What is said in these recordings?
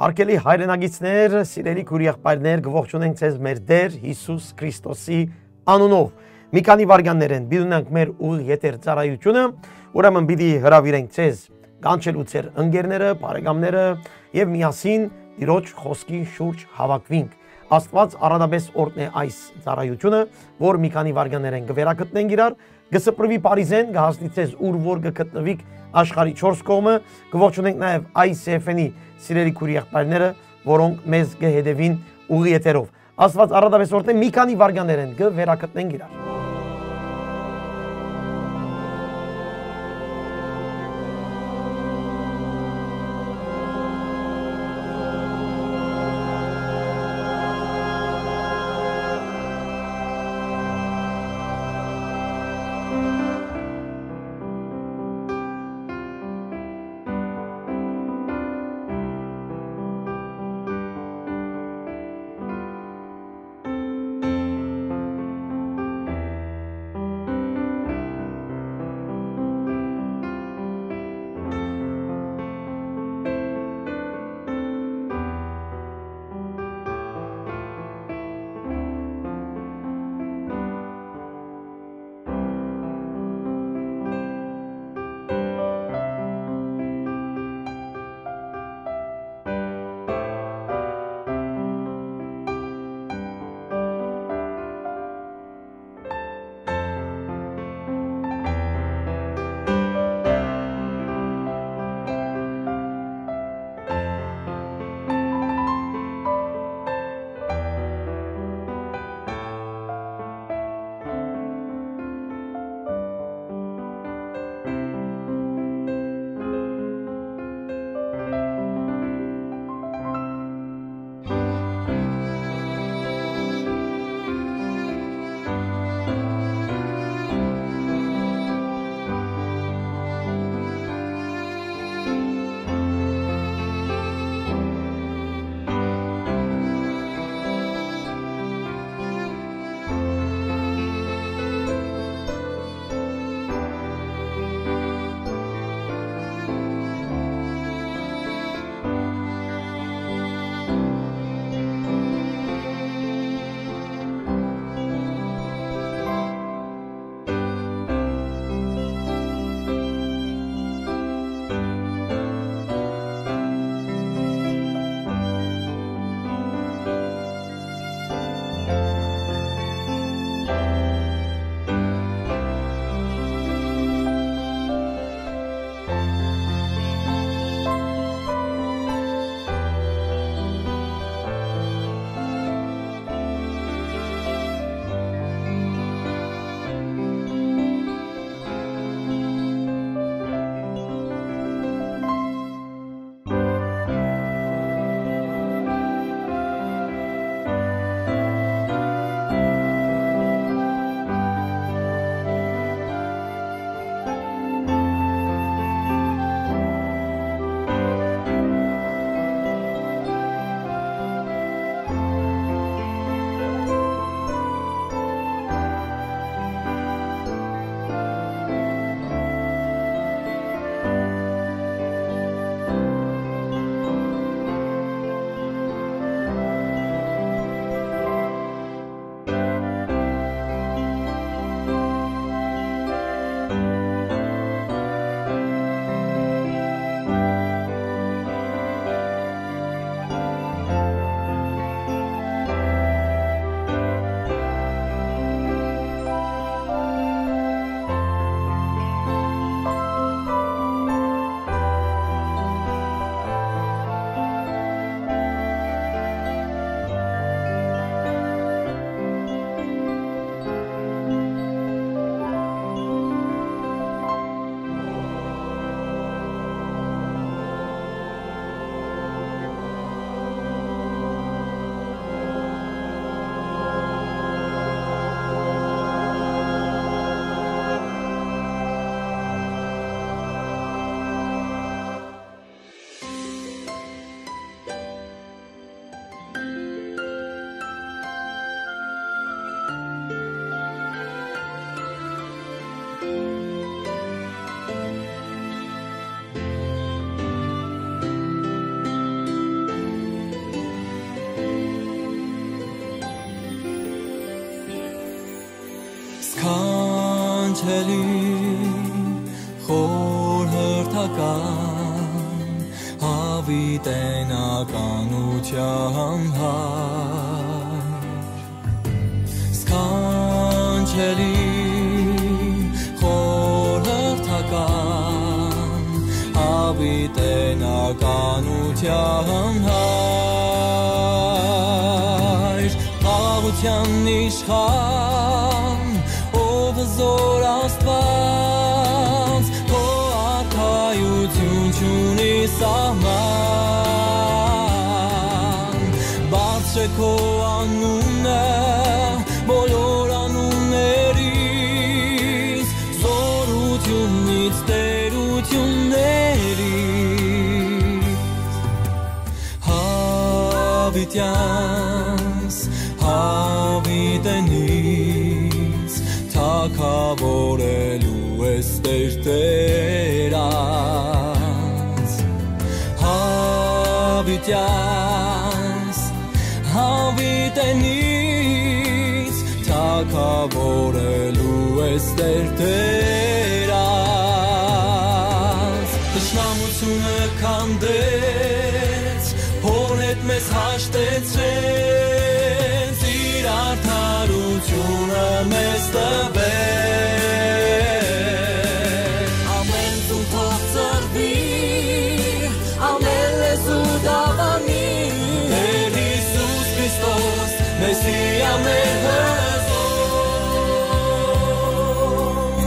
Հարգելի հայրենագիտներ, սիրելի քուրիախպայրներ, գողջունենք ձեզ մեր Տեր Հիսուս Քրիստոսի անունով։ Մի քանի վայրկյաններ են դիտունանք մեր ուղիղ եթեր ծառայությունը, ուրեմն պիտի հրավիրենք ձեզ կանչելու ձեր ընկերները, բարեկամները եւ միասին Տիրոջ խոսքի շուրջ հավաքվենք։ Աստված առատապես օրհնե այս ծառայությունը, որ մի քանի վայրկյաններ են կվերակտնենք իրար, կսպրվի Փարիզեն, կհասնի ձեզ ուր որ կգտնվիք աշխարհի 4 կողմը, կողջունենք նաեւ ICF-ի սիրելի քուրիախպայրները, որոնք մեզ կհետևին ուղիղ եթերով։ Աստված առատապես օրհնե մի քանի վայրկյաններ են կվերակտնենք իրար։ Հավիտենականության Սքանչելի խորհրդական Հավիտենականության հայր Աղության իշխան ով զոր Աստված Քո արքայություն չունի սահման Բացրե քո անունը բոլոր անուններից Զորությունից տերություններից Հավիտյանս հավիտենից թագավորելու ես Տերած Հավիտյանս հավիտենից թագավորելու ես Տերած Տշնամությունը քանդեց հոր հետ մեզ հաշտեցրեց իր արդարությունը մեզ տվեց Ամեն ձուն թող ծրվի ամեն լեզու դավանի Տեր Հիսուս Քրիստոս Մեսիա մեր հզոր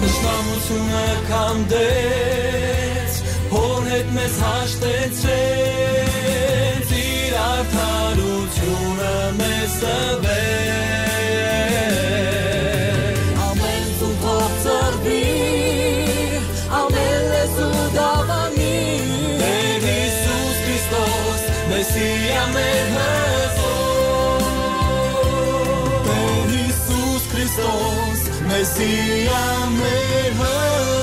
Տշնամությունը քանդեց հոր հետ մեզ հաշտեցրեց իր արդարությունը մեզ տվեց Ամեն ձուն թող ծրվի ամեն լեզու դավանի Տեր Հիսուս Քրիստոս Մեսիա մեր հզոր Տեր Հիսուս Քրիստոս Մեսիա մեր հզոր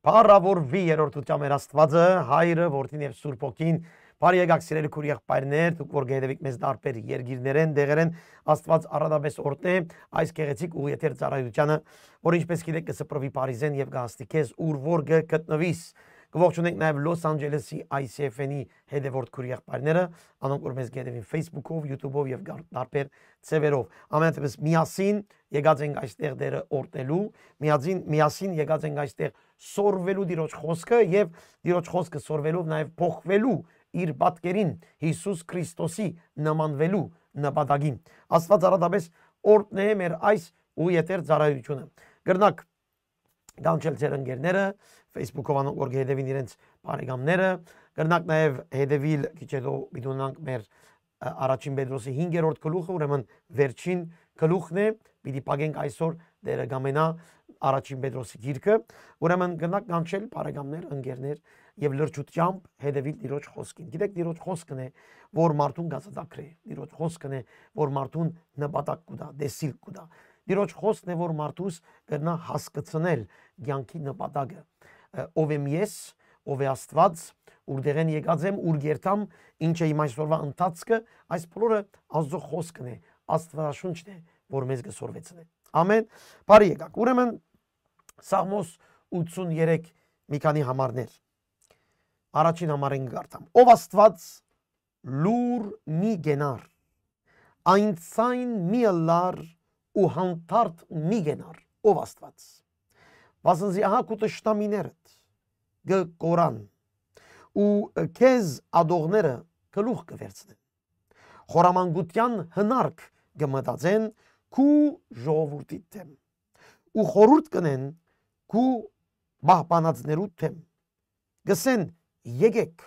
Փառավորվի երրորդության մեր Աստվածը, Հայրը, Որդին եւ Սուրբ Հոգին, բարի եկաք սիրելի քույր եղբայրներ, դուք որ գեհդեվիք մեզ դարբեր երգիրներեն, դեղերեն, Աստված առադապես օրհնե այս գեղեցիկ ուղիաթեր ծառայությանը, որ ինչպես գիտեք կսպրվի Փարիզեն եւ կհաստիքես ուր որ գտնվիս։ Կողջունենք նաև Լոս Անջելեսի ICF-ի հետևորդ քույր եղբայրները, անոնք որ մեզ գեհդեվին Facebook-ով, YouTube-ով եւ դարբեր ծևերով։ Ամենատեղս միասին եկած ենք այստեղ դերը օրհնելու, միասին եկած ենք այստեղ սորվելու Տիրոջ խոսքը եւ Տիրոջ խոսքը սորվելով նաև փոխվելու իր պատկերին Հիսուս Քրիստոսի նմանվելու նպատակին։ Աստված առատապես օրհնե մեր այս ուղիաթեր ծառայությունը։ Գրնակ Գանչել ձեր ընկերները, Facebook-ով անոնք որ հետևին իրենց բարեկամները, գրնակ նաև հետևիլ քիչ հետո բիդոնանք մեր առաջին Պետրոսի 5-րդ գլուխը, ուրեմն վերջին գլուխն է, պիտի պագենք այսօր դերը գամենա առաջին Պետրոսի գիրքը, ուրեմն գնանք գանչել բարեկամներ, ընկերներ եւ լրջությամբ հետևիլ Տիրոջ խոսքին։ Գիտեք Տիրոջ խոսքն է, որ մարդուն գացածակրե, Տիրոջ խոսքն է, որ մարդուն նպատակ կուտա, դեսիլ կուտա։ Տիրոջ խոսքն է, որ մարդուս կգնա հասկացնել կյանքի նպատակը։ Ով եմ ես, ով է Աստված, ուրդեղեն եկած եմ, ուր գերտամ, ինչ է իմ այսօրվա ընթացքը, այս բոլորը Աստծո խոսքն է, Աստվածաշունչն է, որ մեզ կսորվեցնե։ Ամեն։ Բարի եկաք։ Ուրեմն Սաղմոս 83 մի քանի համարներ։ Առաջին համարին գարտամ։ Ով Աստված լուր մի գենար, այնցայն մի լար ու հանդարտ մի գենար, ով Աստված։ Վասնզի ահա քու տշնամիներդ կորան ու քեզ ադողները գլուխ կվերցնեն։ Խորամանկության հնարք կմտածեն քու ժողովրդիդ դեմ ու խորհուրդ կնեն քու բահբանածներու դեմ։ Գսեն եկեք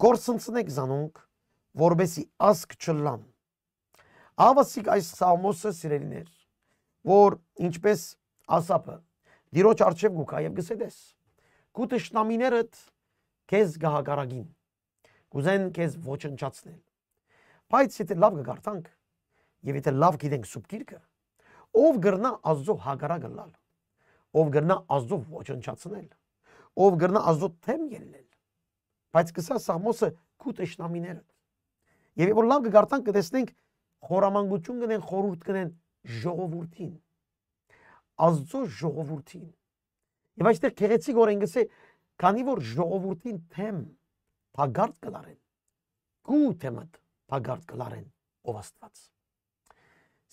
գործընծնեք զանոնք որբեսի ասկ չլան։ Ավասիկ այս Սաղմոսը սիրելիներ, որ ինչպես Ասապը Տիրոջ առջև գուկա եւ գսեդես։ Քու տշնամիներդ քեզ գահագարագին, կուզեն քեզ ոչնչացնել։ Բայց եթե լավ կգարտանք եւ եթե լավ գիտենք սուբ գիրքը, ով գրնա Աստծո հագարակը լալ, ով գրնա Աստծո ոչնչացնել, ով գրնա Աստծո թեմ ելնել։ Բայց կսա Սաղմոսը քու տշնամիներդ։ Եվ որ լավ կգարտանք կտեսնենք խորամանկություն կնեն, խորհուրդ կնեն ժողովրդին, Աստծո ժողովրդին։ Եվ այստեղ գեղեցիկ օրենք գսե, քանի որ ժողովրդին թեմ փագարտ կլարեն, գու թեմդ փագարտ կլարեն ով Աստված։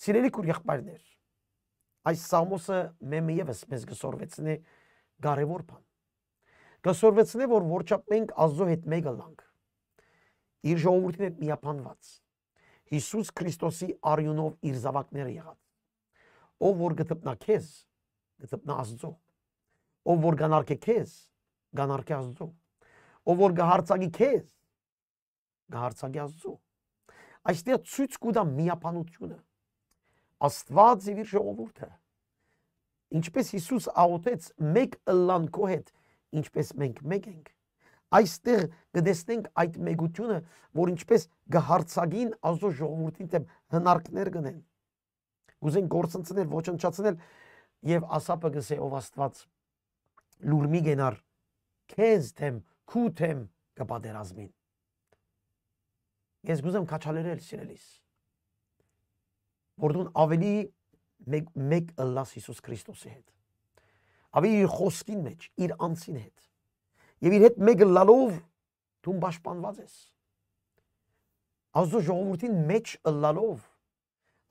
Սիրելի քույր եղբայրներ, այս Սամոսը մեմը եւս մեզ գսորվեցնե կարևոր բան։ Գսորվեցնե, որ որչափ մենք Աստծո հետ մեկը լանք, իր ժողովրդին հետ միապանված, Հիսուս Քրիստոսի արյունով իր զավակները եղած, ով որ գտնա քեզ, գտնա Աստծո, ով որ գանարքե քեզ, գանարքե Աստծո, ով որ գահարցագի քեզ, գահարցագի Աստծո։ Այստեղ ցույց կուտա միապանությունը, Աստված եւ իր ժողովուրդը, ինչպես Հիսուս աղոթեց մեկ ըլլան քո հետ, ինչպես մենք մեկ ենք, այստեղ կտեսնենք այդ մեգությունը, որ ինչպես գահարցագին Աստծո ժողովրդին թեմ հնարքներ գնեն, ուզեն գործընծնել, ոչնչացնել եւ ասապը գսե ով Աստված լուրմի գենար քեզ թեմ, քու թեմ կպատերազմին։ Ես գուզեմ քաչալերել սիրելիս, որ դու ավելի մեկ ըլլաս Հիսուս Քրիստոսի հետ, ավելի իր խոսքին մեջ, իր անձին հետ, եւ իր հետ մեկ ըլլալով դու պաշտպանված ես, Աստծո ժողովրդին մեջ ըլլալով,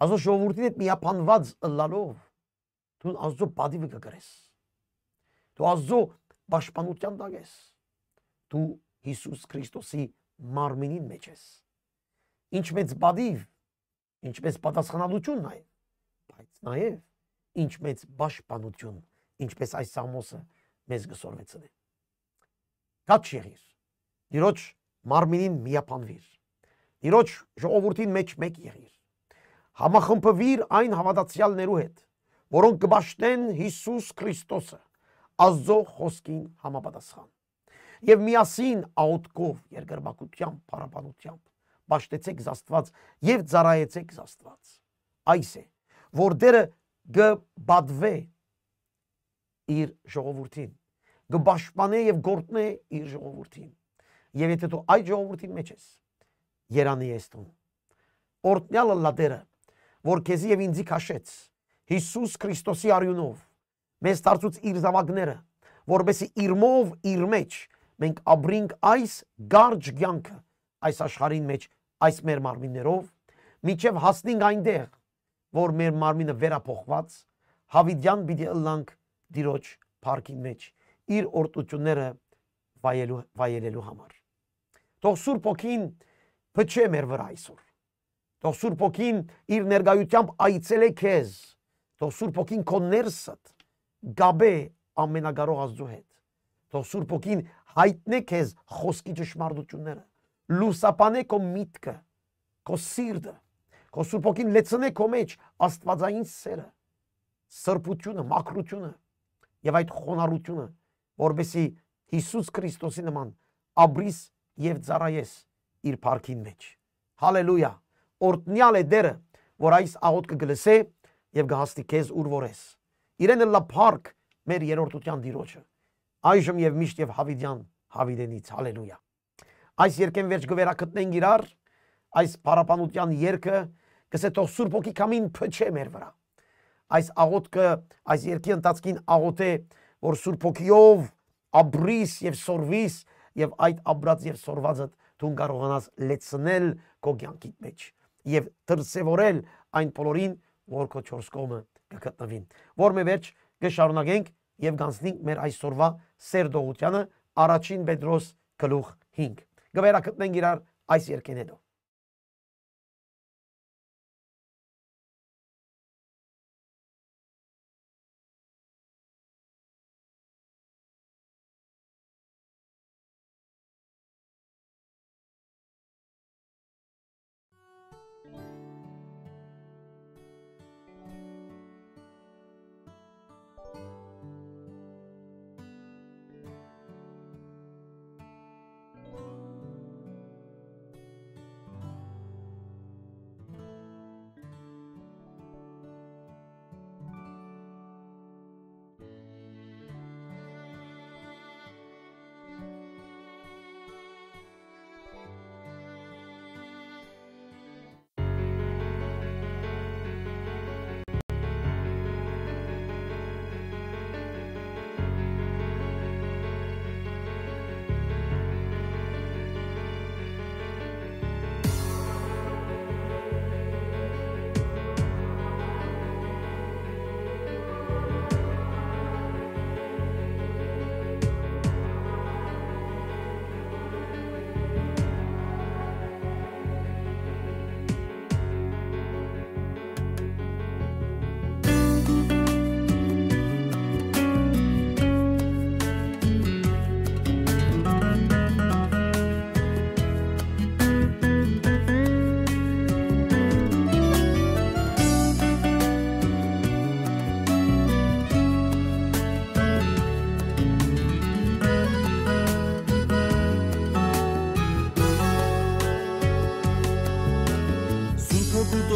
Աստծո ժողովրդին հետ միապանված ըլլալով, դու Աստծո պատիվը կգրես, դու Աստծո պաշտպանության տակ ես, դու Հիսուս Քրիստոսի մարմինին մեջ ես, ինչ մեծ պատիվ, ինչ մեծ պատասխանատվություն նաև, բայց նաև ինչ մեծ պաշտպանություն, ինչպես այս Սամոսը մեզ գսորվեցնե։ Կաչ եղիր, Տիրոջ մարմինին միապանվիր, Տիրոջ ժողովրդին մեջ մեկ եղիր, համախմբվիր այն հավատացյալներու հետ, որոնք կպաշտեն Հիսուս Քրիստոսը, Աստծո խոսքին համապատասխան, եւ միասին աղոթքով, երկրպագությամբ, փառաբանությամբ պաշտեցեք Աստված եւ ծառայեցեք Աստված։ Այս է, որ Տերը կբադվե իր ժողովրդին, կպաշտպանե եւ գործնե իր ժողովրդին։ Եվ եթե դու այդ ժողովրդի մեջ ես, երանի ես դու։ Օրտնյալը լա Տերը, որ քեզի եւ ինձի քաշեց Հիսուս Քրիստոսի արյունով, մեզ դարձուց իր զավակները, որովհետեւ իր մով իր մեջ մենք ապրենք այս գարջ կյանքը, այս աշխարհին մեջ, այս մեր մարմիններով, միջև հասնենք այնտեղ, որ մեր մարմինը վերափոխված, հավիտյան պիտի ըլլանք Տիրոջ փառքի մեջ, իր օրտությունները վայելելու համար։ Թող Սուրբ Օքին փչե մեր վրա այսօր։ Թող Սուրբ Օքին իր ներկայությամբ այցելե քեզ։ Թող Սուրբ Օքին քո ներսդ գաբե ամենագարող Աստծո հետ։ Թող Սուրբ Օքին հայտնե քեզ խոսքի ճշմարտությունները, լուսապանե քո միտքը, քո սիրտը, քո Սուրբ Օքին լեցնե քո մեջ աստվածային սերը, սրբությունը, մաքրությունը եւ այդ խոնարհությունը, որովհետեւ Հիսուս Քրիստոսի նման ապրիս եւ ծառայես իր փառքին մեջ։ Հալելույա։ Օրտնյալ է Տերը, որ այս աղոթքը գլսե եւ գահստի քեզ ուր որ ես։ Իրեն լա փառք մեր երրորդության Տիրոջը։ Այժմ եւ միշտ եւ հավիտյան հավիտենից։ Հալելույա։ Այս երկեն վերջ գվերակտնենք իրար, այս փառապանության երկը գսե թող Սուրբ Օքի կամին փչե մեր վրա։ Այս աղոթքը, այս երկի ընթացքին աղոթե, որ Սուրբ Օքիով ապրիս եւ սորվիս եւ այդ ապրած եւ սորվածը դու կարողանաս լեցնել քո կյանքի մեջ եւ դրսեւորել այն բոլորին, որ քո չորս կողմը կգտնվին։ Որ մե վերջ կշարունակենք եւ գանցնենք մեր այսօրվա սերդողությանը առաջին Պետրոս գլուխ 5։ Գվերակտնենք իրար այս երկեն հետո։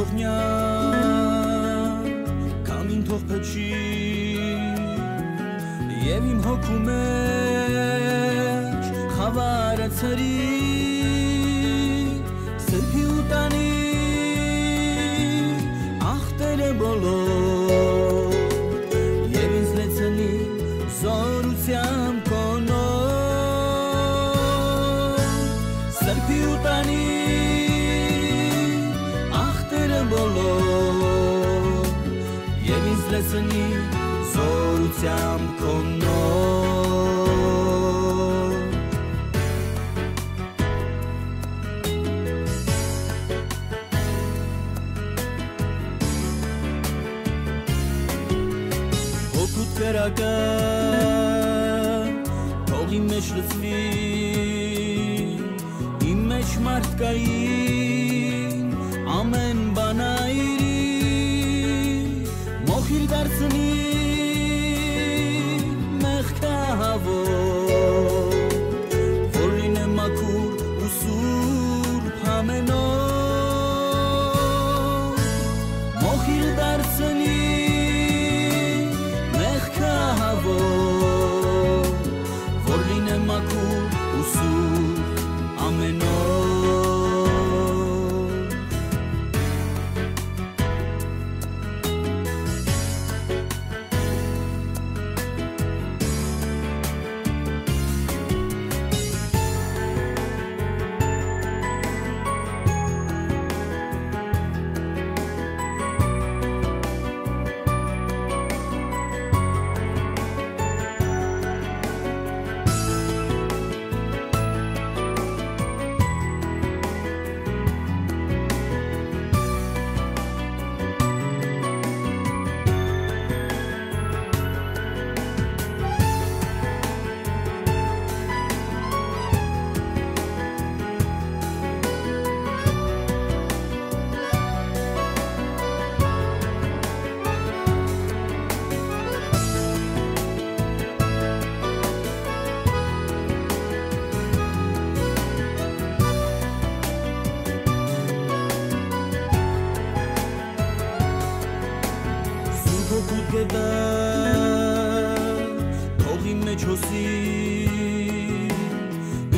թողնյա Կամին թող փչի Եվ իմ հոգու մեջ խավարը ցրի Սրբի ու տանի ախտերը բոլոր Եվ ինձ լեցնի զորությամբ կոնոր Սրբի ու տանի ախտերը բոլոր Եվ ինձ լեցնի զորությամբ կոնոր Հոգուտ կրակը թող իմ մեջ լցվի Իմ մեջ մարդկային ամեն բան այրի Մոխիր դարձնի Որ լինեմ մաքուր ու սուրբ ամեն օր Մոխիր դարձնի մեղքահավոր Որ լինեմ մաքուր ու սուրբ ամեն օր Թող իմ մեջ հոսի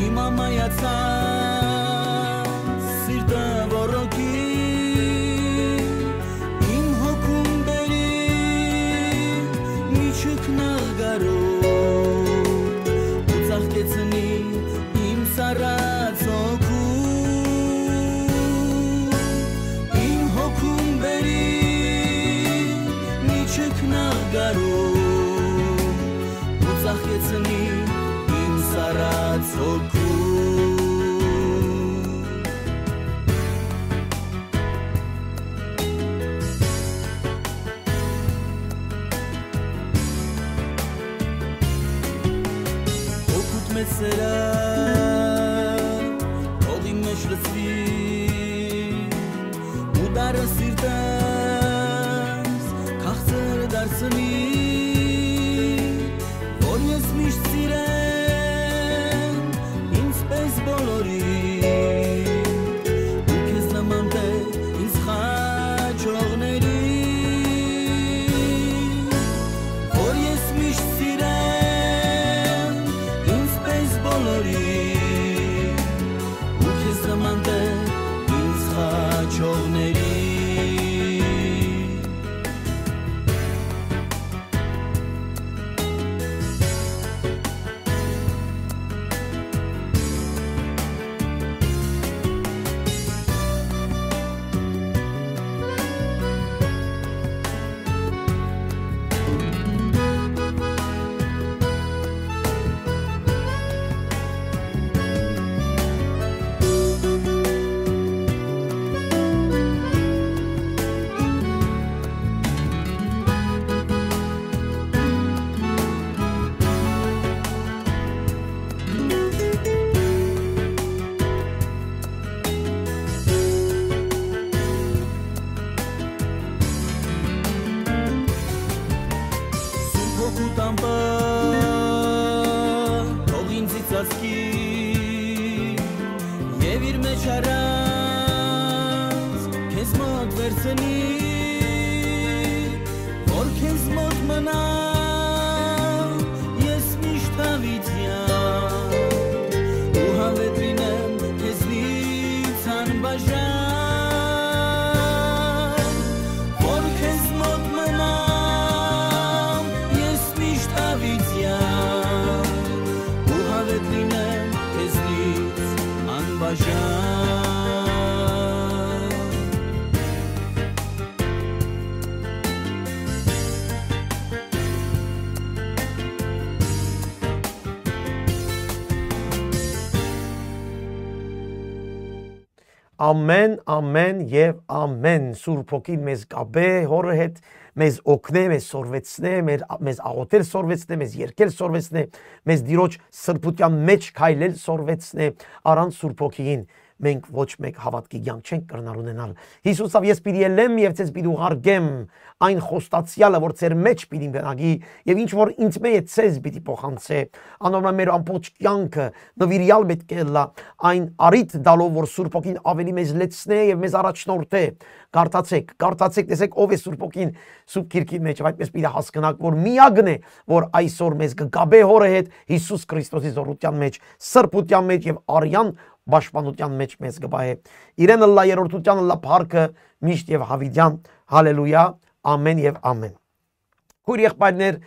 Իմ ամայացած սիրտը ոռոգի Իմ հոգում բերի մի չքնաղգարով Ու ծաղկեցնի իմ սառած հոգում Իմ հոգում բերի Չքնաղգարով ու ծաղկեցնի իմ սառած հոգում Հոգուտ մեծ սերան թող իմ մեջ լցվի ու դարը սիրտս քաղցր դարձնի որ ես միշտ սիրեմ ինձ պես բոլորին ու քեզ նման թե ինձ խաչողների որ ես միշտ սիրեմ ինձ պես բոլորին ու քեզ նման թե ինձ խաչողների Եվ իր մեջ առած քեզ մոտ վերցրի վախենի որ քեզ մոտ մնամ ես միշտ հավիտյան ու հավետրինեմ քեզնից անբաժան որ քեզ մոտ մնամ ես միշտ հավիտյան ու հավետրինեմ քեզնից անբաժան Ամեն, ամեն եւ ամեն Սուրբ Հոգին մեզ գաբե հորը հետ մեզ օգնե, մեզ սորվեցնե, մեզ աղոթել սորվեցնե, մեզ երկել սորվեցնե, մեզ դիրոջ սրբության մեջ քայլել սորվեցնե, առանց Սուրբ Հոգին մենք ոչ մեկ հավատքի կյանք չենք կրնալ ունենալ։ Հիսուսով ես պիտի ելեմ եւ ցեզ պիտի ուղարկեմ այն խոստացյալը, որ ձեր մեջ պիտի գնագի եւ ինչ որ ինձ մեջ է ցեզ պիտի փոխանցե։ Անորմալ մեր ամբողջ կյանքը նվիրյալ պետք է լա այն արիթ դալով, որ Սուրբ Հոգին ավելի մեզ լեցնե եւ մեզ առաջնորդե։ Կարդացեք, տեսեք ով է Սուրբ Հոգին Սուրբ Գիրքի մեջ, այդպես պիտի հասկանաք, որ միակն է, որ այսօր մեզ կգաբե հորը հետ Հիսուս Քրիստոսի զորության մեջ, սրբության մեջ եւ արյան Բաշխանության մեջ մեզ գբահե։ Իրեն լա երրորդության լա փառքը միշտ եւ հավիտյան։ Հալելույա, ամեն եւ ամեն։ Քույր եղբայրներ,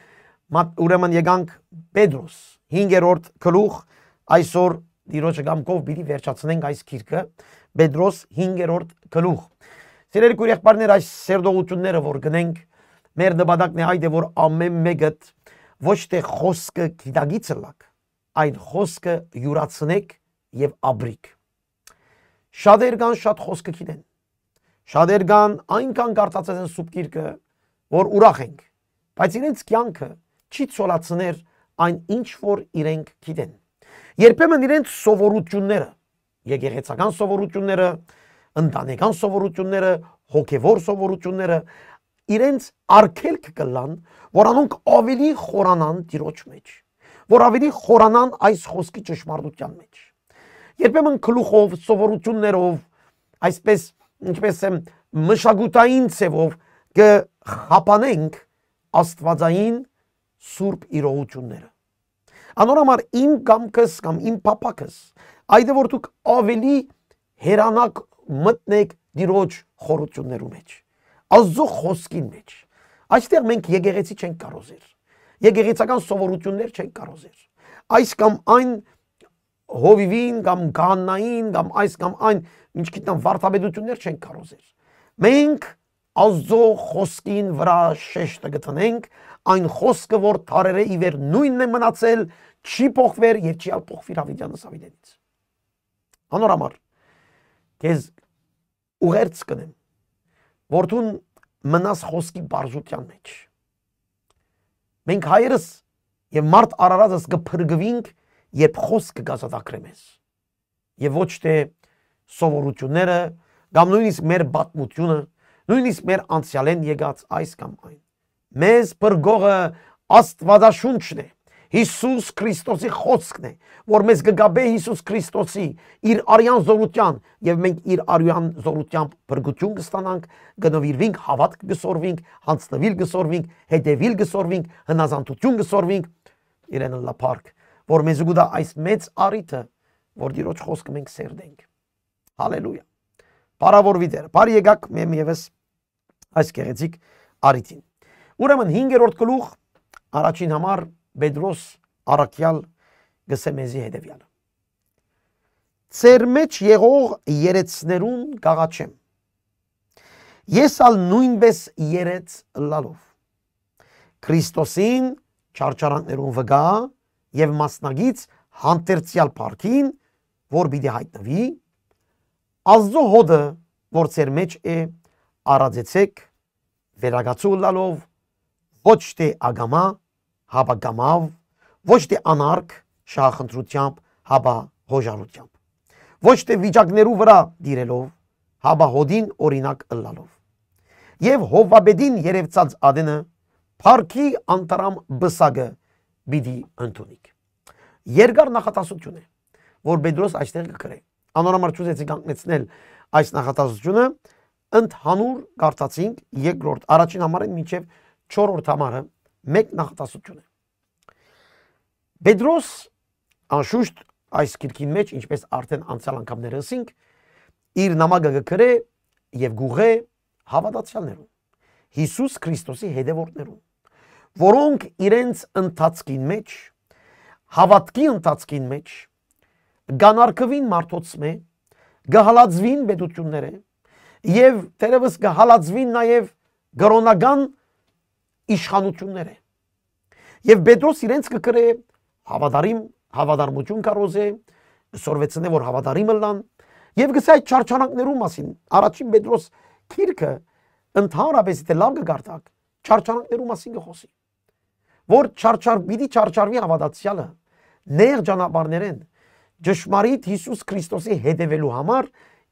ուրեմն եկանք Պետրոս 5-րդ գլուխ, այսօր Տիրոջը գամքով պիտի վերջացնենք այս գիրքը, Պետրոս 5-րդ գլուխ։ Սիրելի քույր եղբայրներ, այս սերտողությունները որ գնենք, մեր նպատակն է այդ է որ ամեն մեկը ոչ թե խոսքը գիտագից լակ, այն խոսքը յուրացնեք եւ աբրիկ։ Շատեր կան շատ խոսքը գիտեն։ Շատեր կան այնքան կարդացած են Սուրբ Գիրքը, որ ուրախ ենք, բայց իրենց կյանքը չի ցոլացներ այն ինչ որ իրենք գիտեն։ Երբեմն իրենց սովորությունները, եկեղեցական սովորությունները, ընտանեկան սովորությունները, հոգևոր սովորությունները իրենց արգելք կլան, որ անոնք ավելի խորանան Տիրոջ մեջ, որ ավելի խորանան այս խոսքի ճշմարտության մեջ։ Երբեմն գլուխով, սովորություններով, այսպես ինչպես մշակութային ցևով կխափանենք աստվածային սուրբ իրողությունները։ Անորոմար իմ կամքս կամ իմ փափակս, այդ որ դուք ավելի հերանակ մտնեք Տիրոջ խորություններու մեջ, Աստծո խոսքին մեջ։ Այստեղ մենք եկեղեցի չենք կարոզեր, եկեղեցական սովորություններ չենք կարոզեր։ Այս կամ այն հովիվին կամ կաննային կամ այս կամ այն ինչ գիտեմ վարդապետություններ չենք կարոզեր։ Մենք Աստծո խոսքին վրա շեշտը գտնենք, այն խոսքը որ թարերը իվեր նույնն է մնացել, չի փոխվեր եւ չի փոխվիր հավիտյանս հավիտենից։ Անորամար քեզ ուղերձ կնեմ, որ դու մնաս խոսքի բարձության մեջ։ Մենք հայերս եւ մարդ արարածս կփրկվինք, երբ խոսքը գազադակրե մեզ։ Եվ ոչ թե սովորությունները, կամ նույնիսկ մեր պատմությունը, նույնիսկ մեր անցյալեն եկած այս կամ այն։ Մեզ բրգողը Աստվածաշունչն է, Հիսուս Քրիստոսի խոսքն է, որ մեզ կգաբե Հիսուս Քրիստոսի իր արյան զորության եւ մենք իր արյան զորությամբ բրգություն կստանանք, կնվիրվենք, հավատք կսորվենք, հանձնվիլ կսորվենք, հետևիլ կսորվենք, հնազանդություն կսորվենք, իրեն լա փառք, որ մեզ գուտա այս մեծ առիթը, որ Տիրոջ խոսքը մենք սերդենք։ Հալելույա։ Բարավորվի Տերը։ Բարի եկաք մեմ եւս այս գեղեցիկ առիթին։ Ուրեմն 5-րդ գլուխ առաջին համար Պետրոս առաքյալ գսե մեզի հետևյալը։ Ձեր մեջ եղող երեցներուն գաղաչեմ։ Ես ալ նույնպես երեց լալով։ Քրիստոսին չարչարանքներուն վգա եւ մասնագից հանդերձյալ փառքին, որ պիտի հայտնվի, Աստծո հոդը, որ ձեր մեջ է, արածեցեք վերագացու լալով, ոչ թե ագամա, հապա գամավ, ոչ թե անարգ շահախնդրությամբ, հապա հոժարությամբ, ոչ թե վիճակներու վրա դիրելով, հապա հոդին օրինակ ըլլալով։ Եվ հովվաբեդին երևցած ադենը, փառքի անտարամ բսագը պիտի ընդունիք։ Երկար նախատասություն է, որ Պետրոս այստեղ կգրե։ Անորամար չուզեցի կանգնեցնել այս նախատասությունը, ընդհանուր կարդացինք երկրորդ առաջին համարեն մինչև 4-րդ համարը մեկ նախատասություն է։ Պետրոս անշուշտ այս գիրքին մեջ, ինչպես արդեն անցյալ անգամներ ասինք, իր նամակը գրե եւ գուղե հավատացյալներուն, Հիսուս Քրիստոսի հետևորդներուն, որոնք իրենց ընթացքին մեջ, հավատքի ընթացքին մեջ գանարկվին մարդոցմե, գահալածվին պետությունները եւ դերևս գահալածվին նաեւ գրոնական իշխանությունները։ Եվ Պետրոս իրենց կգրե հավատարմություն կարոզե, սորվեցնե որ հավատարիմ լան եւ գսե այդ չարչարանքներու մասին։ Առաջին Պետրոս քիրքը ընդհանրապես դե լավ կգարտակ չարչարանքներու մասին կխոսի, որ պիտի չարչարվի հավատացյալը նեղ ճանապարհներեն ճշմարիտ Հիսուս Քրիստոսի հետևելու համար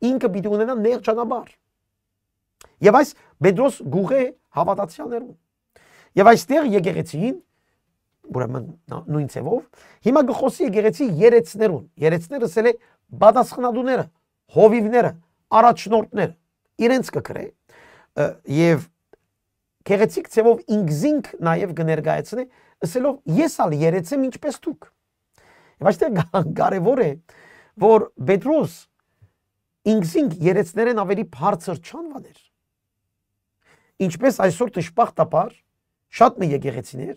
ինքը պիտի ունենա նեղ ճանապարհ։ Եվ այս Պետրոս գուղե հավատացյալներուն։ Եվ այստեղ եկեղեցին ուրեմն նույն ցևով հիմա գխոսի եկեղեցի երեցներուն։ Երեցները ասել է բադասխանադուները, հովիվները, առաջնորդները, իրենց կգրե եւ գեղեցիկ ցևով ինքզինք նաեւ կներկայացնե, ասելով ես ալ երեցեմ ինչպես դուք։ Եվ այստեղ կարևոր է, որ Պետրոս ինքզինք երեցներեն ավելի բարձր չանվաներ։ Ինչպես այսօր դժբախտաբար շատ մի եկեղեցիներ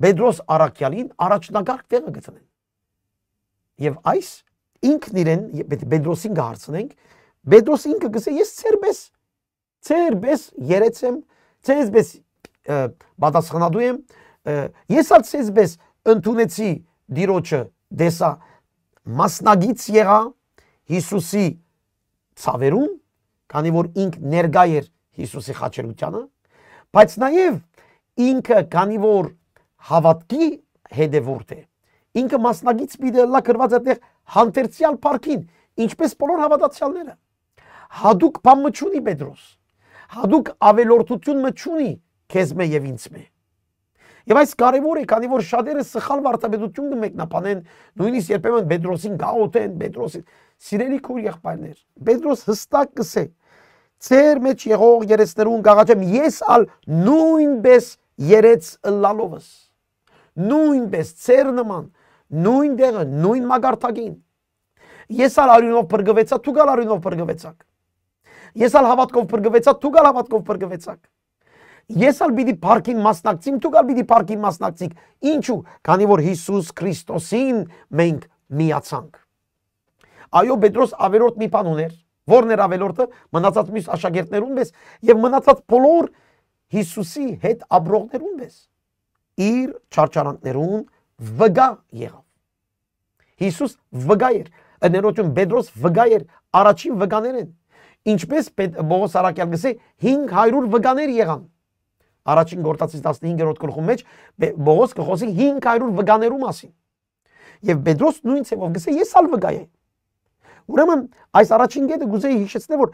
Պետրոս առաքյալին առաջնակարգ տեղը գտնեն։ Եվ այս ինքն իրեն Պետրոսին կհարցնենք, Պետրոս ինքը գսե ես ցերբես երեցեմ, ցերբես բադասխանադու եմ, ես ալ ցերբես ընդունեցի դիրոջը դեսա մասնագից եղա Հիսուսի ցավերուն, քանի որ ինք ներկա էր Հիսուսի խաչերությանը, բայց նաև ինքը քանի որ հավատքի հետևորդ է, ինքը մասնագից պիտի լա գրված այդտեղ հանդերձյալ парքին, ինչպես բոլոր հավատացյալները։ Հadouk բան մչունի Պետրոս, հadouk ավելորդություն մչունի քեզ մե եւ ինձ մե։ Եվ այս կարևոր է, քանի որ շատերը սխալ վարդապետություն կմեկնաբանեն, նույնիսկ երբեմն Պետրոսին գաղութեն, Պետրոսին սիրելի քույր եղբայրներ, Պետրոս հստակ կսե, ծեր մեջ եղող երեցներուն գաղաչեմ, ես ալ նույնպես երեց լալովս, նույնպես ծեր նման, նույն դեղը, նույն մագարտագին, ես ալ արյունով պրգվեցա, դուք ալ արյունով պրգվեցաք, ես ալ հավատքով պրգվեցա, դուք ալ հավատքով պրգվեցաք, ես ալ պիտի парքին մասնակցիմ, դուք ալ պիտի парքին մասնակցիք, ինչու, քանի որ Հիսուս Քրիստոսին մենք միացանք։ Այո, Պետրոս ավելորդ մի բան ուներ, որն էր ավելորդը, մնացած մյուս աշակերտներուն պես եւ մնացած բոլոր Հիսուսի հետ ապրողներուն պես իր չարչարանքներուն վգա եղավ։ Հիսուս վգա էր, ներողություն, Պետրոս վգա էր, առաջին վգաներն, ինչպես Պողոս առաքյալ գսե 500 վգաներ եղան։ Առաջին Գործածից 15-րդ գլխում մեջ Պողոս կխոսի 500 վգաներու մասին։ Եվ Պետրոս նույն ցևով գսե ես ալ վգա եմ։ Ուրեմն այս առաջին կետը գուզեի հիշեցնել, որ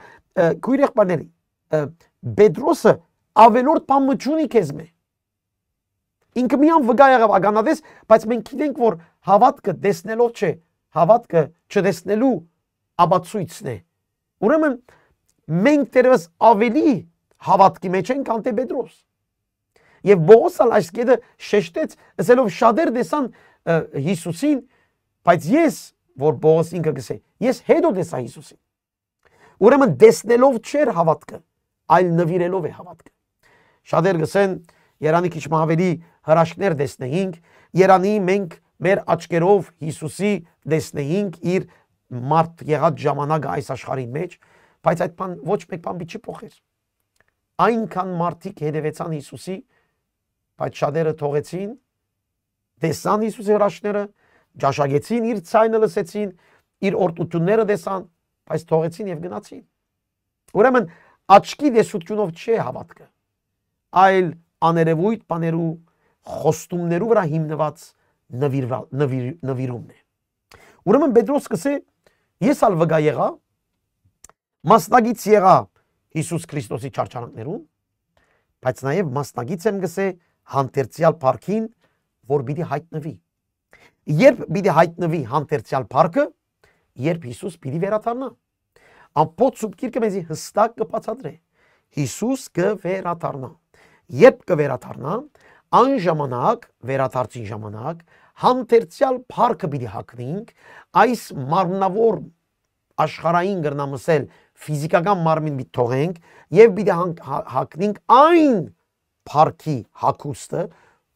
քույր եղբայրներ, Պետրոսը ավելորդ բան մչունի քեզ մե։ Ինքը միան վգա եղավ ագանադես, բայց մենք գիտենք, որ հավատքը տեսնելով չէ, հավատքը չտեսնելու ապացույցն է։ Ուրեմն մենք դերևս ավելի հավատքի մեջ ենք, քան թե Պետրոս։ Եվ Պողոսը այս կետը շեշտեց, ասելով շատեր տեսան Հիսուսին, բայց ես, որ Պողոս ինքը գսե, ես հետո տեսա Հիսուսին։ Ուրեմն տեսնելով չէր հավատքը, այլ նվիրելով է հավատքը։ Շատեր գսեն, Երանի քիչ ավելի հրաշքներ տեսնեինք, Երանի մենք մեր աչքերով Հիսուսի տեսնեինք իր մարդ եղած ժամանակը այս աշխարհի մեջ, բայց այդ բան ոչ մեկ բան չի փոխեր։ Այնքան մարդիկ հետևեցան Հիսուսի, բայց շատերը թողեցին, տեսան Հիսուսի հրաշքները, ճաշակեցին իր ցայնը լսեցին, իր օրտությունները տեսան, բայց թողեցին եւ գնացին։ Ուրեմն աչքի տեսությունով չէ հավատքը, այլ աներևույթ բաներու խոստումներու վրա հիմնված նվիրումն է։ Ուրեմն Պետրոս կսե ես ալ վգա եղա, մասնագից եղա Հիսուս Քրիստոսի չարչարանքներուն, բայց նաև մասնագից եմ գսե հանդերձյալ парքին, որ պիտի հայտնվի։ Երբ պիտի հայտնվի հանդերձյալ парքը, երբ Հիսուս պիտի վերադառնա։ ամբողջ Սուրբ Գիրքը մեզի հստակ կբացատրի Հիսուս կվերադառնա։ Երբ կվերադառնա, այն ժամանակ, վերադարձին ժամանակ, հանդերձյալ փառքը պիտի հագնենք, այս մարմնավոր աշխարհային գրնամսել ֆիզիկական մարմին պիտի թողենք եւ պիտի հագնենք այն փառքի հագուստը,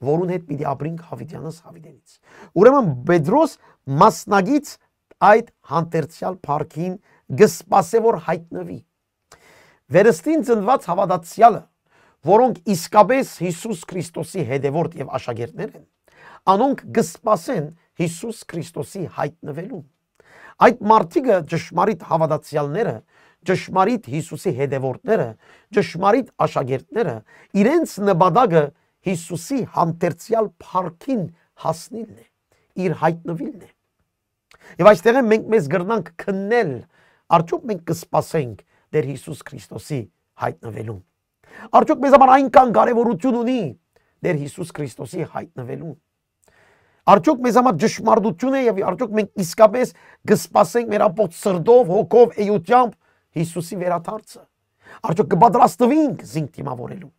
որուն հետ պիտի ապրենք հավիտյանս հավիտենից։ Ուրեմն Պետրոս մասնագից այդ հանդերձյալ փառքին գսպասե որ հայտնվի։ Վերստին ծնված հավատացյալը, որոնք իսկապես Հիսուս Քրիստոսի հետևորդ եւ աշակերտներ են, անոնք գսպասեն Հիսուս Քրիստոսի հայտնվելուն։ Այդ մարդիկը ճշմարիտ հավատացյալները, ճշմարիտ Հիսուսի հետևորդները, ճշմարիտ աշակերտները, իրենց նպատակը Հիսուսի հանդերձյալ փառքին հասնելն է, իր հայտնվելն է։ Եվ այստեղ մենք մեզ գրնանք քննել, արդյոք մենք կսպասենք Տեր Հիսուս Քրիստոսի հայտնվելուն։ Արդյոք մեզ համար այնքան կարևորություն ունի Տեր Հիսուս Քրիստոսի հայտնվելուն։ Արդյոք մեզ համար ճշմարտություն է եւ արդյոք մենք իսկապես կսպասենք մեր ամբողջ սրտով, հոգով, էությամբ Հիսուսի վերադարձը։ Արդյոք կպատրաստվենք զինք դիմավորելու։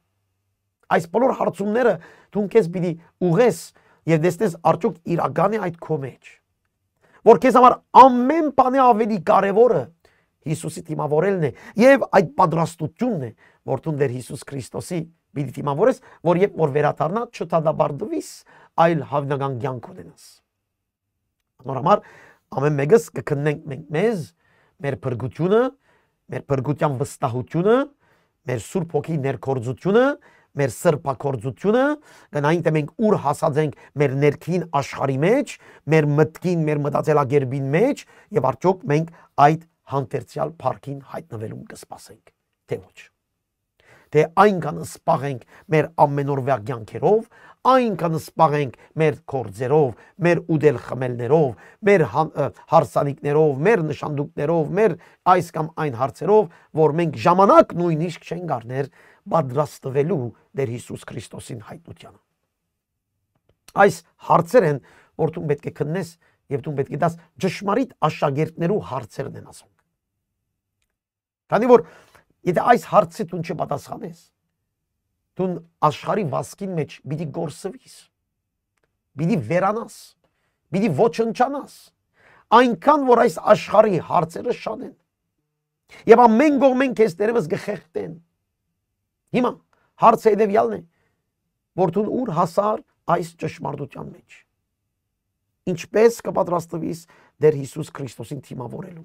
Այս բոլոր հարցումները դու քեզ պիտի ուղես եւ տեսնես արդյոք իրական է այդ քո մեջ։ Որ քեզ համար ամեն բանի ավելի կարևորը Հիսուսի դիմավորելն է եւ այդ պատրաստությունն է, որ դու Տեր Հիսուս Քրիստոսի պիտի դիմավորես, որ երբ որ վերադառնա չթադաբարդվիս, այլ հավնական կյանք ունենաս։ Նորմալ ամեն մեկս կքննենք մենք մեզ, մեր փրկությունը, մեր փրկության վստահությունը, մեր Սուրբ Հոգի ներկործությունը, մեր սրբակործությունը, գնային թե մենք ուր հասած ենք մեր ներքին աշխարհի մեջ, մեր մտքին, մեր մտածելակերպին մեջ եւ արդյոք մենք այդ հանդերձյալ փառքին հայտնվելուն կսպասենք, թե ոչ։ Թե այնքան սպաղենք մեր ամենօրվա կյանքերով, այնքան սպաղենք մեր գործերով, մեր ուդել խմելներով, մեր հարսանիքներով, մեր նշանդուկներով, մեր այս կամ այն հարցերով, որ մենք ժամանակ նույնիսկ չենք առներ պատրաստվելու Տեր Հիսուս Քրիստոսին հայտնությանը։ Այս հարցեր են, որ դու պետք է քննես եւ դու պետք է դաս ճշմարիտ աշակերտներու հարցերն են ասում։ Քանի որ եթե այս հարցը դու չպատասխանես, դու աշխարհի վասկին մեջ պիտի գործվես, պիտի վերանաս, պիտի ոչնչանաս, այնքան որ այս աշխարհի հարցերը շատ են։ Եվ ամեն կողմեն քեզ դերևս գխեղտեն։ Հիմա հարցը հետևյալն է, որ դու ուր հասար այս ճշմարտության մեջ։ Ինչպես կպատրաստվես Տեր Հիսուս Քրիստոսին դիմավորելու։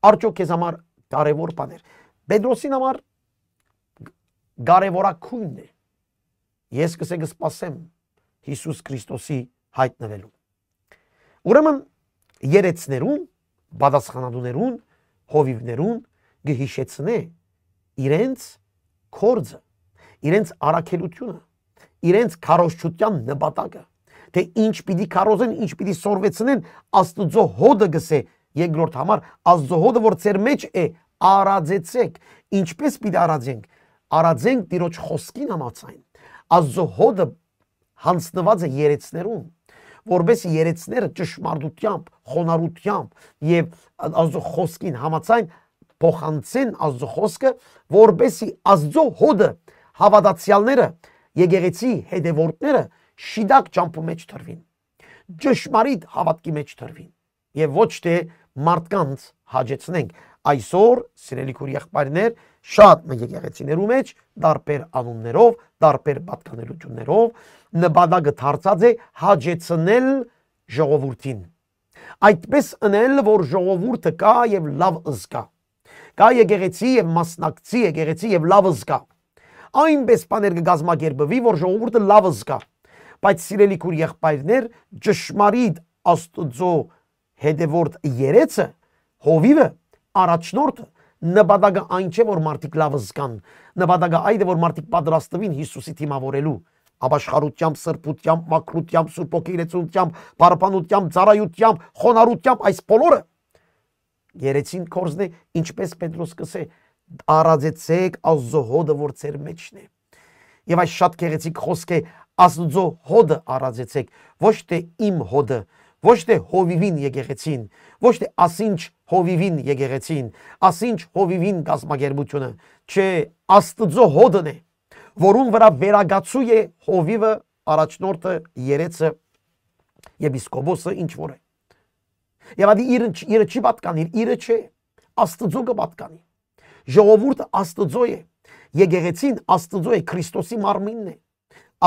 Արդյոք քեզ համար կարևոր բաներ։ Պետրոսին համար կարևորակույնն է։ Ես կսպասեմ Հիսուս Քրիստոսի հայտնվելուն։ Ուրեմն երեցներուն, պատասխանատուներուն, հովիվներուն գհիշեցնե իրենց կորձը, իրենց առաքելությունը, իրենց քարոզչության նպատակը, թե ինչ պիտի քարոզեն, ինչ պիտի սորվեցնեն, Աստծո հոդը գսե երկրորդ համար, Աստծո հոդը որ ծեր մեջ է, արածեցեք, ինչպես պիտի արածենք, արածենք Տիրոջ խոսքին համաձայն, Աստծո հոդը հանձնված է երեցներուն, որպես երեցները ճշմարտությամբ, խոնարհությամբ եւ Աստծո խոսքին համաձայն փոխանցեն Աստծո խոսքը, որպեսի Աստծո հոդը հավատացյալները, եկեղեցի հետևորդները շիդակ ճամփու մեջ թրվին, ճշմարիտ հավատքի մեջ թրվին եւ ոչ թե մարդկանց հաջեցնենք։ Այսօր, սիրելի քույր եղբայրներ, շատ մեծ եկեղեցիներու մեջ դարբեր անուններով, դարբեր պատկանելություններով նպատակը դարձած է հաջեցնել ժողովրդին։ Այդպես անել, որ ժողովուրդը կա եւ լավ զգա։ Կա եկեղեցի եւ մասնակցի եկեղեցի եւ լավ զգա։ Այնպես բաներ կգազմագերբվի, որ ժողովուրդը լավ զգա։ Բայց սիրելի քույր եղբայրներ, ճշմարիտ Աստծո հետևորդ երեցը, հովիվը, առաջնորդը, նպատակը այն չէ, որ մարդիկ լավ զգան, նպատակը այն է, որ մարդիկ պատրաստվին Հիսուսի դիմավորելու, ապաշխարությամբ, սրբությամբ, մաքրությամբ, Սուրբ Հոգի իրեցունությամբ, բարբանությամբ, ծառայությամբ, խոնարհությամբ, այս բոլորը երեցին կորզն է, ինչպես Պետրոս կսե, արածեցեք Աստծո հոդը, որ ձեր մեջն է։ Եվ այս շատ գեղեցիկ խոսք է, Աստծո հոդը արածեցեք, ոչ թե իմ հոդը, ոչ թե հովիվին եկեղեցին, ոչ թե ասինչ հովիվին եկեղեցին, ասինչ հովիվին գազմագերբությունը, չէ Աստծո հոդն է, որուն վրա վերագացու է հովիվը, առաջնորդը, երեցը, եպիսկոպոսը, ինչ որ է։ Եվ ադի իրը չի պատկանիր, իրը չէ, Աստծո կպատկանի։ Ժողովուրդը Աստծո է, եկեղեցին Աստծո է, Քրիստոսի մարմինն է,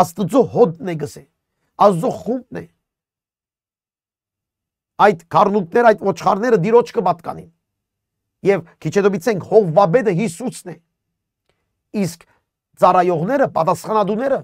Աստծո հոդն է գսե, Աստծո խումբն է։ Այդ քառնուկները, այդ ոչխարները դիրոջ կպատկանին։ Եվ քիչ հետո բիցենք Հովվաբեդը Հիսուսն է։ Իսկ ծառայողները, պատասխանատուները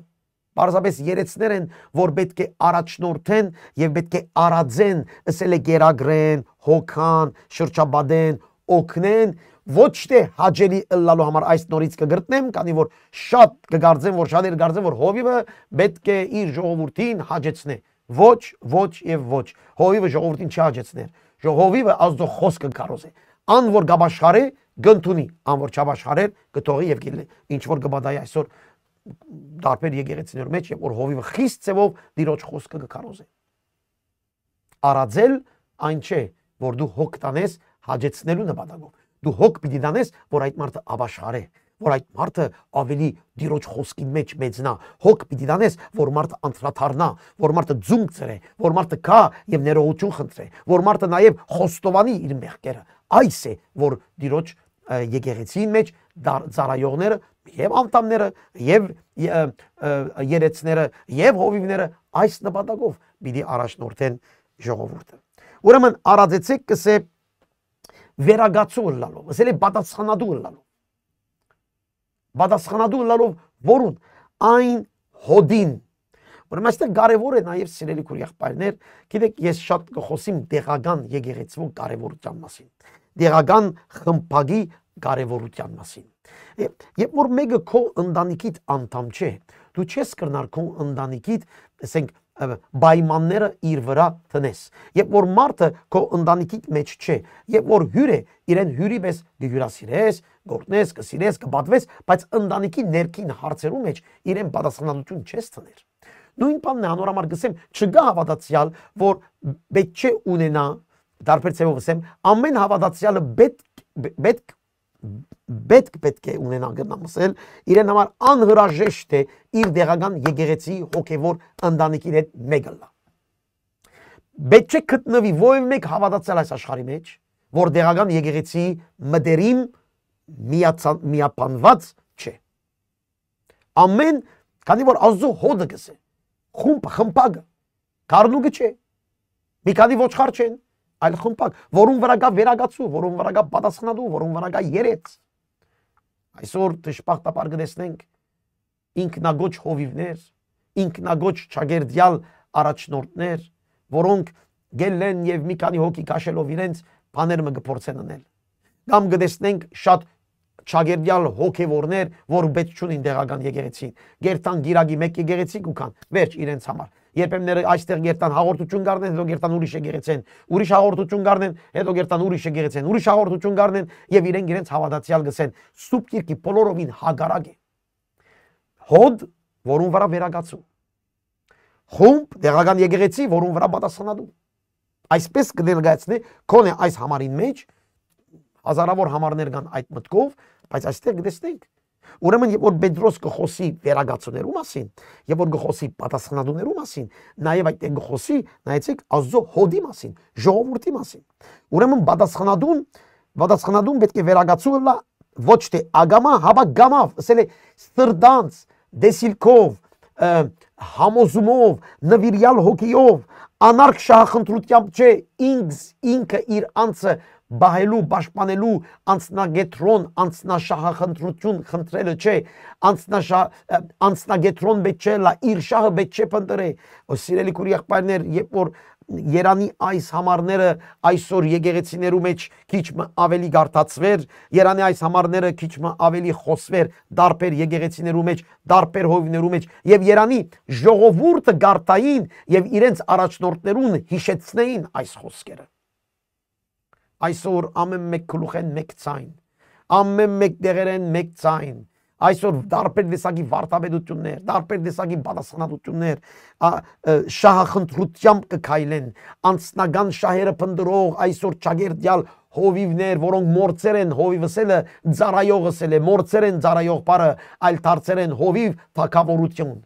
պարզապես երեցներ են, որ պետք է առաջնորդեն եւ պետք է արածեն, ասել է գերագրեն, հոգան, շրջաբադեն, օգնեն, ոչ թե հաջելի ըլլալու համար այս նորից կգրտնեմ, քանի որ շատ կգարձեն, որ շատերը գարձեն, որ հովիվը պետք է իր ժողովրդին հաջեցնե։ Ոչ, ոչ եւ ոչ։ Հովիվը ժողովրդին չի հաջեցներ։ Հովիվը Աստծո խոսքը կարոզ է։ Ան որ գաբաշխարե գնտունի, ան որ չաբաշխարեր գտողի եւ գիլի։ Ինչ որ կբադայի այսօր դարբեր եկեղեցիների մեջ եւ որ հովիվը խիստ ծևով դիրոջ խոսքը կկարոզե։ Արածել այն չէ, որ դու հոգ տանես հաջեցնելու նպատակով։ Դու հոգ պիտի տանես, որ այդ մարդը աբաշխարե, որ այդ մարդը ավելի դիրոջ խոսքի մեջ մեծնա։ Հոգ պիտի տանես, որ մարդը անդրադառնա, որ մարդը ձունկ ծրե, որ մարդը կա եւ ներողություն խնդրե, որ մարդը նաեւ խոստովանի իր մեղքերը։ Այս է, որ դիրոջ եկեղեցին մեջ ծառայողները եւ անդամները եւ երեցները եւ հովիվները այս նպատակով պիտի առաջնորդեն ժողովուրդը։ Ուրեմն արածեցեք կսե վերագացու ըլլալով, ասել է պատասխանատու ըլլալով։ Պատասխանատու ըլլալով որուն այն հոդին։ Ուրեմն այստեղ կարևոր է նաեւ սիրելի քույր եղբայրներ, գիտեք ես շատ կխոսիմ դեղական եկեղեցու կարևորության մասին։ Դեղական խմբակի կարևորության մասին։ Երբ որ մեկը քո ընտանիքիդ անդամ չէ, դու չես կրնար քո ընտանիքիդ, ասենք, պայմանները իր վրա տնես։ Երբ որ մարդը քո ընտանիքիդ մեջ չէ, երբ որ հյուր է, իրեն հյուրի պես կհյուրասիրես, գործնես, կսիրես, կպատվես, բայց ընտանիքի ներքին հարցերու մեջ իրեն պատասխանատվություն չես տներ։ Նույն բանն է անորամար գսեմ, չկա հավատացյալ, որ պետք չէ ունենա, դարբեր ցեվով ասեմ, ամեն հավատացյալը պետք է ունենա գնամսել, իրեն համար անհրաժեշտ է իր դեղական եկեղեցի հոգևոր ընտանիքի հետ մեկը լա։ Պետք չէ գտնվի ովև մեկ հավատացյալ այս աշխարհի մեջ, որ դեղական եկեղեցի մտերիմ միապանված չէ։ Ամեն, քանի որ Աստծո հոդը գսե, խմբակը, քառնուկը չէ, մի քանի ոչխար չեն, այլ խմբակ, որուն վրա կա վերագացու, որուն վրա կա պատասխանատու, որուն վրա կա երեց։ Այսօր դժբախտաբար կտեսնենք ինքնագոչ հովիվներ, ինքնագոչ ճագերդյալ առաջնորդներ, որոնք գելեն եւ մի քանի հոգի քաշելով իրենց բաները կփորձեն անել։ Կամ կտեսնենք շատ ճագերդյալ հոգևորներ, որ պետք չունին դեղական եկեղեցին, գերտան գիրագի մեկ եկեղեցի կուքան, վերջ իրենց համար։ Երբեմն այստեղ գերտան հաղորդություն գարնեն, հետո գերտան ուրիշ եկեղեցեն, ուրիշ հաղորդություն գարնեն, հետո գերտան ուրիշ եկեղեցեն, ուրիշ հաղորդություն գարնեն եւ իրենց հավատացյալ գսեն։ Սուրբ Գիրքի բոլորովին հագարակ է։ Հոդ, որուն վրա վերագացու։ Խումբ, դեղական եկեղեցի, որուն վրա պատասխանատու։ Այսպես կներկայացնե քոնե այս համարին մեջ հազարավոր համարներ կան այդ մտքով, բայց այստեղ գտեսնենք ուրեմն երբ որ Պետրոս կխոսի վերագացուներու մասին, երբ որ կխոսի պատասխանատուներու մասին, նաև այդտեղ կխոսի, նայեցեք Աստծո հոդի մասին, ժողովրդի մասին։ Ուրեմն պատասխանատուն պետք է վերագացու լա ոչ թե ագամա, հապա գամավ, ասել է սրտանց, դեսիլքով, համոզումով, նվիրյալ հոգիով, անարգ շահախնդրությամբ չէ, ինքը իր անձը բահելու, պաշտպանելու անձնագետրոն, անձնաշահախնդրություն խնդրելը չէ, անձնագետրոն պետք չէ լա, իր շահը պետք չէ փնտրե։ Սիրելի քույր եղբայրներ, երբ որ Երանի այս համարները այսօր եկեղեցիներու մեջ քիչ ավելի գարտացվեր, Երանի այս համարները քիչ ավելի խոսվեր դարբեր եկեղեցիներու մեջ, դարբեր հովիվներու մեջ, եւ Երանի ժողովուրդը գարտային եւ իրենց առաջնորդներուն հիշեցնեին այս խոսքերը։ Այսօր ամեն մեկ գլուխեն մեկ ցայն, ամեն մեկ դեղերեն մեկ ցայն։ Այսօր դարբեր դեսակի վարտաբեդություններ, դարբեր դեսակի պատասխանատվություններ, շահախնդրությամբ կքայլեն, անձնական շահերը փնտրող այսօր ճագերդյալ հովիվներ, որոնք մորցեր են, հովիվսելը ծառայողսել է, մորցեր են ծառայող բառը, այլ դարձել են հովիվ թակավորություն։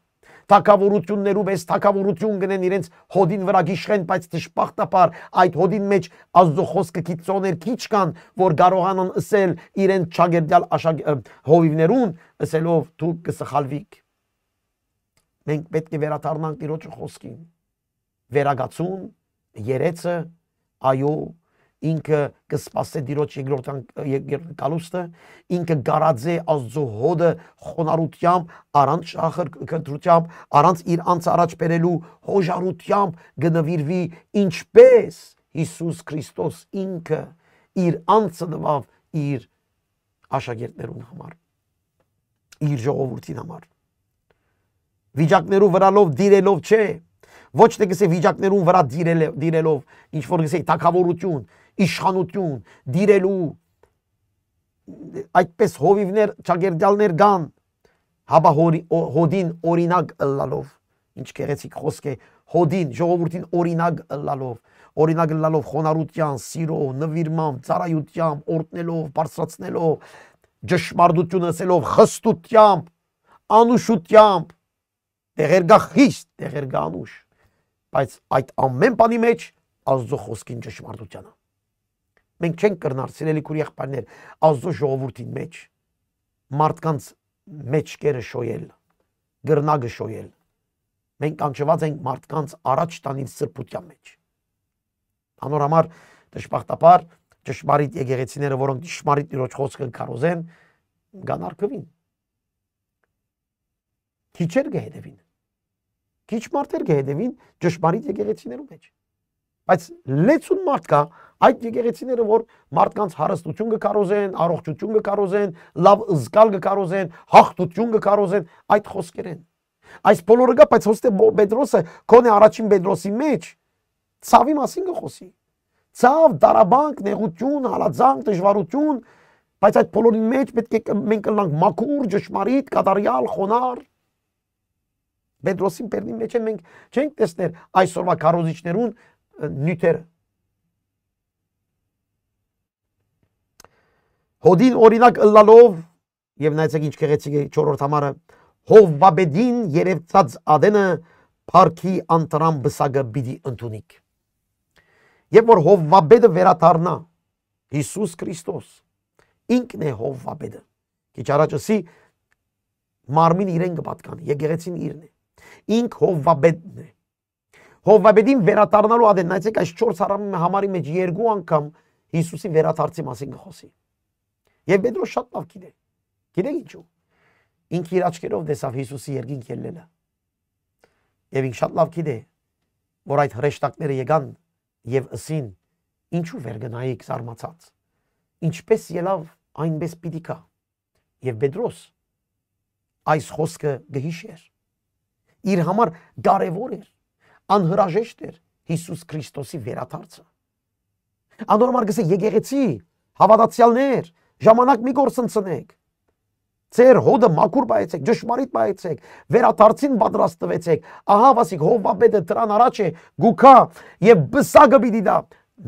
Թակավորություններով էս թակավորություն գնեն իրենց հոդին վրա գիշխեն, բայց դժբախտաբար այդ հոդին մեջ Աստծո խոսքը քիծոներ քիչ կան, որ կարողանան ասել իրենց ճագերդյալ հովիվներուն, ասելով դու կսխալվիք։ Մենք պետք է վերադառնանք Տիրոջը խոսքին։ Վերագացուն, երեցը, այո, ինքը կսպասե Տիրոջ երկրորդ գալուստը, ինքը գարաձե Աստծո հոդը խոնարհությամբ, առանց շախրքրությամբ, առանց իր անձը առաջ բերելու հոժարությամբ կնվիրվի, ինչպես Հիսուս Քրիստոս ինքը իր անձը նվավ իր աշակերտներուն համար, իր ժողովրդին համար։ Վիճակներու վրալով դիրելով չէ, ոչ թե գսե վիճակներուն վրա դիրելով, ինչ որ գսե թակավորություն, իշխանություն, դիրելու, այդպես հովիվներ, ճագերդյալներ կան, հաբա հոդին օրինակ ըլլալով, ինչ գեղեցիկ խոսք է, հոդին, ժողովրդին օրինակ ըլլալով խոնարհության, սիրո, նվիրմամբ, ծառայությամբ, օրհնելով, բարձրացնելով, ճշմարտություն ասելով, խստությամբ, անուշությամբ, տեղեր գա խիստ, տեղեր գա անուշ, բայց այդ ամեն բանի մեջ Աստծո խոսքին ճշմարտությանը։ Մենք չենք կրնար, սիրելի քույր եղբայրներ, Աստծո ժողովրդին մեջ մարդկանց մեջքերը շոյել, գրնագը շոյել։ Մենք կանչված ենք մարդկանց առաջ տանիլ սրբության մեջ։ Անոր համար դժբախտաբար ճշմարիտ եկեղեցիները, որոնք ճշմարիտ Տիրոջ խոսքը քարոզեն, գանարկվին։ Քիչեր կհետևին։ Քիչ մարդեր կհետևին ճշմարիտ եկեղեցիներու մեջ։ Բայց լեցուն մարդ կա այդ եկեղեցիները, որ մարդկանց հարստություն կկարոզեն, առողջություն կկարոզեն, լավ զգալ կկարոզեն, հաղթություն կկարոզեն, այդ խոսքեր են։ Այս բոլորը կա, բայց հոստե Պետրոսը քոնե առաջին Պետրոսի մեջ ցավի մասին կխոսի։ Ցավ, դարաբանք, նեղություն, հալածանք, դժվարություն, բայց այդ բոլորի մեջ պետք է մենք կլանք մաքուր, ճշմարիտ, կատարյալ, խոնար։ Պետրոսին բերնի մեջ մենք չենք տեսներ այսօրվա քարոզիչներուն նյութերը։ Հոդին օրինակ ըլլալով եւ նայեցեք ինչ գեղեցիկ է 4-րդ համարը, Հովվաբեդին երևծած ադենը փարքի անտրամ բսագը բիդի ընդունիք։ Եվ որ Հովվաբեդը վերադառնա Հիսուս Քրիստոս, ինքն է Հովվաբեդը։ Քիչ առաջ ասի մարմին իրեն կպատկանի, եկեղեցին իրն է։ Ինք Հովվաբեդն է։ Հովվաբեդին վերադառնալու ադեն, նայեցեք այս 4 համարի մեջ 2 անգամ Հիսուսի վերադարձի մասին կխոսի։ Եվ Պետրոս շատ լավ գիտե։ Գիտեք ինչու։ Ինքը իր աչքերով տեսավ Հիսուսի երկինք ելնելը։ Եվ ինքը շատ լավ գիտե, որ այդ հրեշտակները եկան եւ ըսին, ինչու վերգնայիք զարմացած։ Ինչպես ելավ, այնպես պիտի կա։ Եվ Պետրոս այս խոսքը գհիշեր։ Իր համար կարևոր էր, անհրաժեշտ էր Հիսուս Քրիստոսի վերադարձը։ Անորմալ գսե եկեղեցի, հավատացյալներ, ժամանակ մի գործընծնեք։ Ձեր հոդը մաքուր բայեցեք, ճշմարիտ բայեցեք, վերադարձին պատրաստվեցեք։ Ահա վասիկ Հովվաբեդը դրան առաջ է գուքա եւ բսագը պիտի դա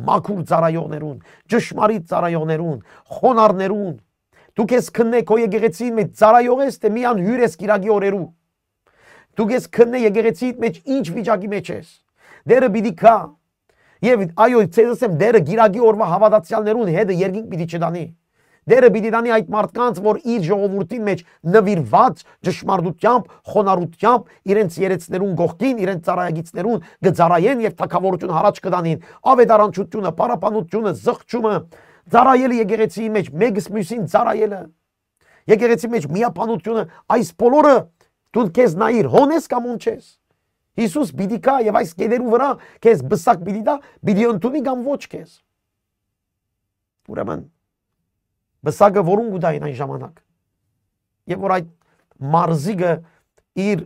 մաքուր ծառայողներուն, ճշմարիտ ծառայողներուն, խոնարհներուն։ Դուք ես քննեք քո եկեղեցին մեջ ծառայող ես, թե միան հյուր ես կիրակի օրերու։ Դուք ես քննե եկեղեցիդ մեջ ինչ վիճակի մեջ ես։ Դերը պիտի կա։ Եվ այո, ցեզ ասեմ, դերը գիրակի օրվա հավատացյալներուն հետը երկինք պիտի չդանի։ Դերը պիտի դանի այդ մարդկանց, որ իր ժողովրդին մեջ նվիրված ճշմարտությամբ, խոնարհությամբ իրենց երեցներուն գողքին, իրենց ծառայագիցներուն գծարայեն եւ թակավորություն հարաճ կդանին։ Ավետարանչությունը, պարապանությունը, զղջումը, ծառայելը եկեղեցիի մեջ, մեկս մյուսին ծառայելը։ Եկեղեցի մեջ միապանությունը, այս բոլորը դու քեզ նայիր, հոնես կամ ունչես։ Հիսուս պիտի կա եւ այս կեդերու վրա քեզ բսակ պիտի դա, պիտի ընդունի կամ ոչ քեզ։ Ուրեմն բսակը որուն գուտային այն ժամանակ։ Եվ որ այդ մարզիկը իր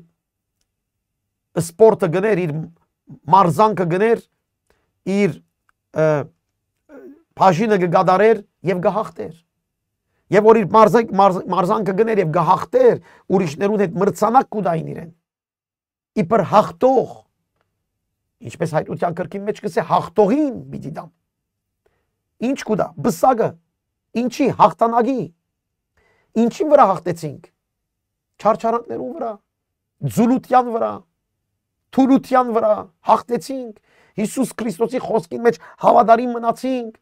սպորտը գներ, իր մարզանքը գներ, իր բաժինը կգադարեր եւ կհաղթեր։ Եվ որ իր մարզանքը գներ եւ կհաղթեր, ուրիշներուն հետ մրցանակ կուտային իրեն։ Իբր հաղթող, ինչպես հայտության կրկին մեջ կսե հաղթողին պիտի դամ։ Ինչ կուտա, բսակը, ինչի հաղթանակի, ինչի վրա հաղթեցինք, չարչարանքներու վրա, ձուլության վրա, թուլության վրա հաղթեցինք, Հիսուս Քրիստոսի խոսքին մեջ հավատարիմ մնացինք,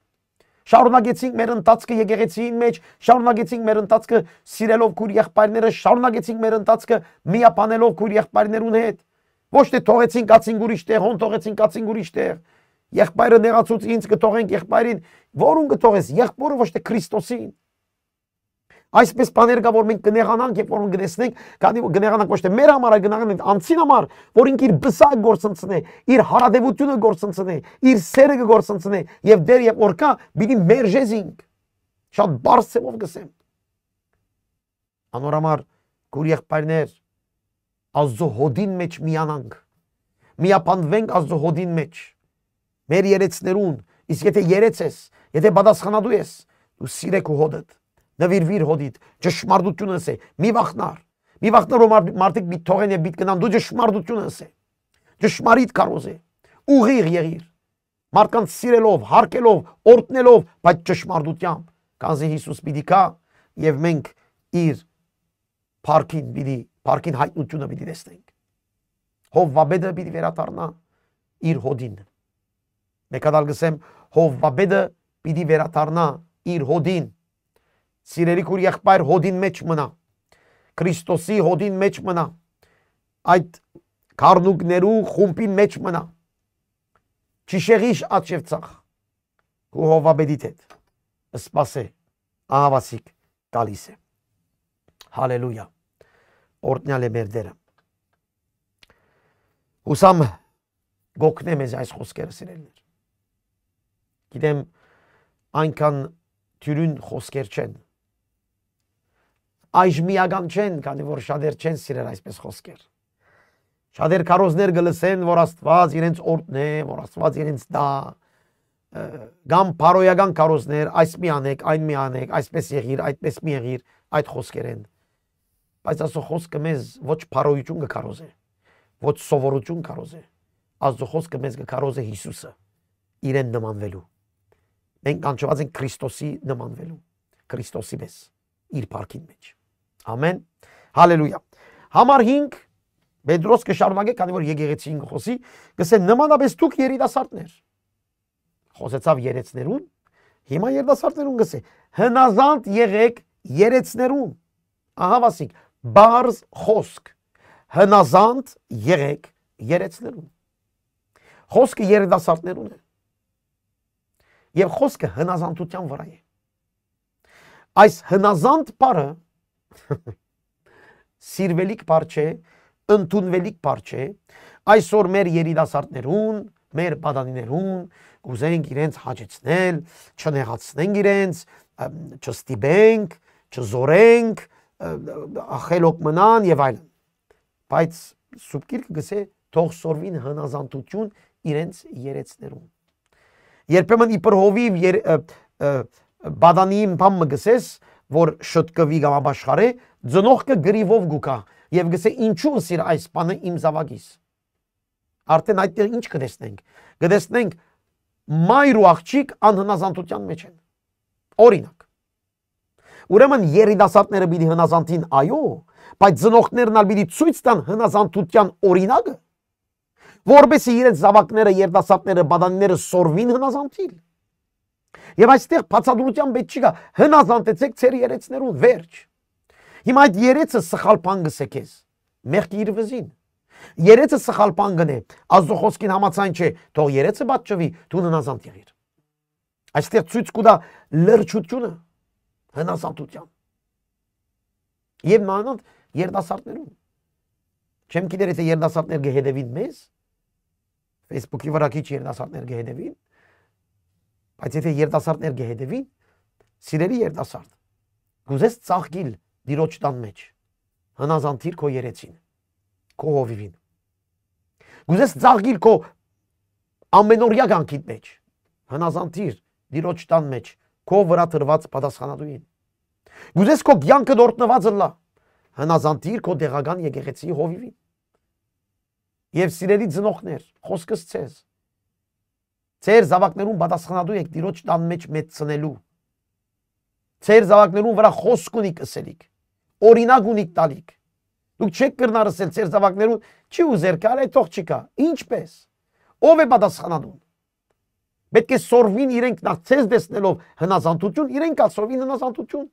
շարունակեցինք մեր ընթացքը եկեղեցին մեջ, շարունակեցինք մեր ընթացքը սիրելով քույր եղբայրները, շարունակեցինք մեր ընթացքը միապանելով քույր եղբայրներուն հետ, ոչ թե թողեցինք ացինք ուրիշ տեղ, հոն թողեցինք ացինք ուրիշ տեղ, եղբայրը նեղացուց ինձ կթողենք եղբայրին, որուն կթողես, եղբորը ոչ թե Քրիստոսին։ Այսպես բաներ կա, որ մենք կնեղանանք, երբ որ գնացնենք, կնեղանանք ոչ թե մեր համար, այլ կնեղանանք անցին համար, որ ինք իր բսակ գործընծնե, իր հարադեվությունը գործընծնե, իր սերը գործընծնե, եւ դեր եւ օրկա պիտի մերժեզինք։ Շատ բարձ ցեվով գսեմ։ Անորամար գուր եղբայրներ, Աստծո հոդին մեջ միանանք, միապանվենք Աստծո հոդին մեջ, մեր երեցներուն, իսկ եթե երեց ես, եթե պատասխանատու ես, դու սիրեք ու հոդդ, նվիրվիր հոդիդ, ճշմարտությունը ասե, մի վախնար որ մարդիկ բիտ թողեն եւ բիտ կնան, դու ճշմարտությունը ասե, ճշմարիտ կարոզ է, ուղիղ եղիր, մարդկանց սիրելով, հարգելով, օրհնելով, բայց ճշմարտությամբ, քանզի Հիսուս պիտի գա եւ մենք իր Փարքին հայտնությունը պիտի տեսնենք։ Հովվաբեդը պիտի վերադառնա իր հոդին։ Մեկադալ գսեմ, Հովվաբեդը պիտի վերադառնա իր հոդին։ Սիրելի քույր եղբայր հոդին մեջ մնա, Քրիստոսի հոդին մեջ մնա, այդ քառնուկներու խումբին մեջ մնա, չիշեղիշ աչևցախ, ու Հովվաբեդիդ հետ, սպասե, ահավասիկ գալիս է։ Հալելույա, օրհնյալ է մեր Տերը։ Հուսամ գոքնե մեզ այս խոսքերը սիրելիներ։ Գիտեմ այնքան թյուրին խոսքեր չեն, այժմիական չեն, քանի որ շատեր չեն սիրել այսպես խոսքեր։ Շատեր քարոզներ գլսեն, որ Աստված իրենց օրհնե, որ Աստված իրենց դա, կամ փարոյական քարոզներ, այս մի անեք, այն մի անեք, այսպես եղիր, այդպես մի եղիր, այդ խոսքեր են։ Բայց Աստծո խոսքը մեզ ոչ փարոյություն կքարոզե, ոչ սովորություն քարոզե։ Աստծո խոսքը մեզ կքարոզե Հիսուսը իրեն նմանվելու։ Մենք կանչված ենք Քրիստոսի նմանվելու, Քրիստոսի պես, իր փառքին մեջ։ Ամեն, հալելույա։ Համար 5 Պետրոս կշարունակե, քանի որ եկեղեցին խոսի, գսե նմանապես դուք երիտասարդներ։ Խոսեցավ երեցներուն, հիմա երիտասարդներուն գսե հնազանդ եղեք երեցներուն։ Ահա վասիկ, բարձ խոսք, հնազանդ եղեք երեցներուն։ Խոսքը երիտասարդներուն է։ Եվ խոսքը հնազանդության վրա է։ Այս հնազանդ բառը սիրվելիք բառ չէ, ընդունվելիք բառ չէ, այսօր մեր երիտասարդներուն, մեր պատանիներուն կուզենք իրենց հաճեցնել, չնեղացնենք իրենց, չստիպենք, չզորենք, ախելոք մնան եւ այլն։ Բայց Սուրբ Գիրքը գսե թող սորվին հնազանդություն իրենց երեցներուն։ Երբեմն իբր հովիվ բադանիին բամ մգսես, որ շտկվի կամ ապաշխարե, ձնողքը գրիվով գուկա եւ գսե ինչու սիր այս բանը իմ զավակիս։ Արդեն այդտեղ ինչ կտեսնենք։ Կտեսնենք մայր ու աղջիկ անհնազանդության մեջ են։ Օրինակ։ Ուրեմն երիտասարդները պիտի հնազանդին, այո, բայց ծնողներն ալ պիտի ցույց տան հնազանդության օրինակը, որովհետեւ իրենց զավակները, երիտասարդները, բադանիները սորվին հնազանդիլ։ Եվ այստեղ բացատրության պետք չի գա, հնազանդեցեք ձեր երեցներուն, վերջ։ Հիմա այդ երեցը սխալ բան գսե քեզ, մեղքի իր վզին։ Երեցը սխալ բան գնե, Աստծո խոսքին համաձայն չէ, թող երեցը պատճվի, դու հնազանդ եղիր։ Այստեղ ցույց կտա լրջությունը, հնազանդության։ Եվ մանավանդ երիտասարդներուն։ Չեմ գիտեր եթե երիտասարդներ գհետևին մեզ, Facebook-ի վրա քիչ երիտասարդներ գհետևին, բայց եթե երիտասարդներ գհետևին, սիրելի երիտասարդ, գուզես ծաղկիլ դիրոջ տան մեջ, հնազանդիր քո երեցին, քո հովիվին։ Գուզես ծաղկիլ քո ամենօրյա կյանքիդ մեջ, հնազանդիր դիրոջ տան մեջ, քո վրա տրված պատասխանատուին։ Գուզես քո կյանքը օրհնված լա, հնազանդիր քո դեղական եկեղեցի հովիվին։ Եվ սիրելի ծնողներ, խոսքս ցեզ, Ձեր զավակներուն պատասխանատու եք Տիրոջ տան մեջ մեծնելու։ Ձեր զավակներուն վրա խոսք ունիք ասելիք, օրինակ ունիք տալիք։ Դուք չեք կրնար ասել ձեր զավակներուն, չի ուզեր կար, այդ թող չկա։ Ինչպես։ Ով է պատասխանատուն։ Պետք է սորվին իրենք նախ ձեզ տեսնելով հնազանդություն, իրենք ալ սորվին հնազանդություն։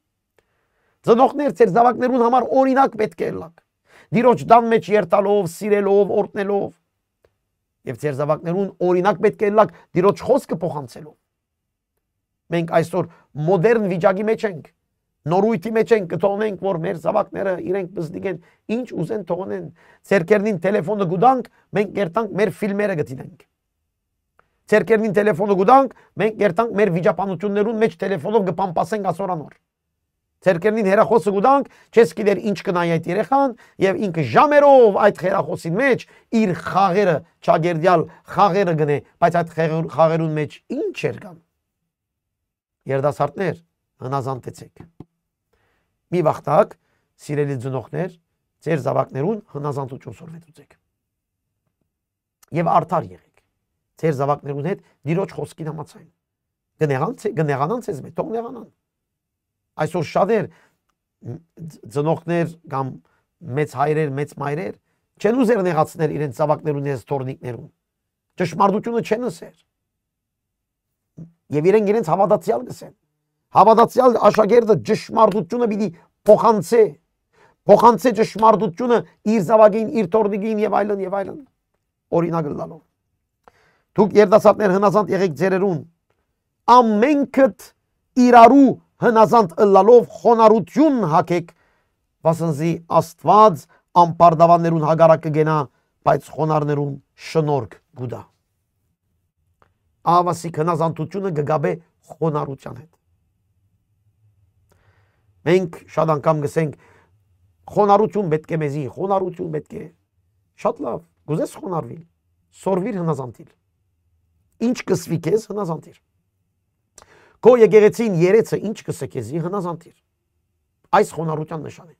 Ծնողներ ձեր զավակներուն համար օրինակ պետք է ելակ։ Տիրոջ տան մեջ երթալով, սիրելով, օրհնելով։ Եվ ձեր զավակներուն օրինակ պետք է ելակ Տիրոջ խոսքը փոխանցելով։ Մենք այսօր մոդեռն վիճակի մեջ ենք, նորույթի մեջ ենք, կթողնենք, որ մեր զավակները իրենք բզդիգեն, ինչ ուզեն թողնեն, ձերքերնին տելեֆոնը գուտանք, մենք երթանք մեր ֆիլմերը գտինենք։ Ձերքերնին տելեֆոնը գուտանք, մենք երթանք մեր վիճապանություններուն մեջ տելեֆոնով կպամպասենք ասորանոր։ Ձերքերնին հերախոսը գուտանք, չես գիտեր ինչ կնայի այդ երեխան, եւ ինքը ժամերով այդ հերախոսին մեջ իր խաղերը, ճագերդյալ խաղերը գնե, բայց այդ խաղերուն մեջ ինչ էր կան։ Երդասարտներ, հնազանդեցեք։ Մի վախտակ, սիրելի ծնողներ, ձեր զավակներուն հնազանդություն սորվեցուք։ Եվ արդար եղեք։ Ձեր զավակներուն հետ Տիրոջ խոսքին համաձայն։ Կնեղանան ձեզ մեծ, թող նեղանան։ Այսօր շատեր ծնողներ կամ մեծ հայրեր, մեծ մայրեր չեն ուզեր նեղացնել իրենց զավակներուն ես թորնիկներուն։ Ճշմարտությունը չեն ասեր։ Եվ իրենք հավատացյալ գսեն։ Հավատացյալ աշակերտը ճշմարտությունը պիտի փոխանցե ճշմարտությունը իր զավակին, իր թորնիկին եւ այլն եւ այլն։ Օրինակ լալով։ Դուք երդասարտներ հնազանդ եղեք ձերերուն։ Ամենքդ իրարու հնազանդ ըլլալով խոնարհություն հագեք, վասնզի Աստված ամպարդավաններուն հագարակ կգենա, բայց խոնարհներուն շնորհք գուտա։ Ավասիկ հնազանդությունը կգաբե խոնարհության հետ։ Մենք շատ անգամ գսենք խոնարհություն պետք է մեզի, խոնարհություն պետք է։ Շատ լավ, գուզես խոնարհվիլ, սորվիր հնազանդիլ։ Ինչ կսվի քեզ հնազանդիր։ Քո եկեղեցին երեցը ինչ կսե քեզի հնազանդիր։ Այս խոնարհության նշան է։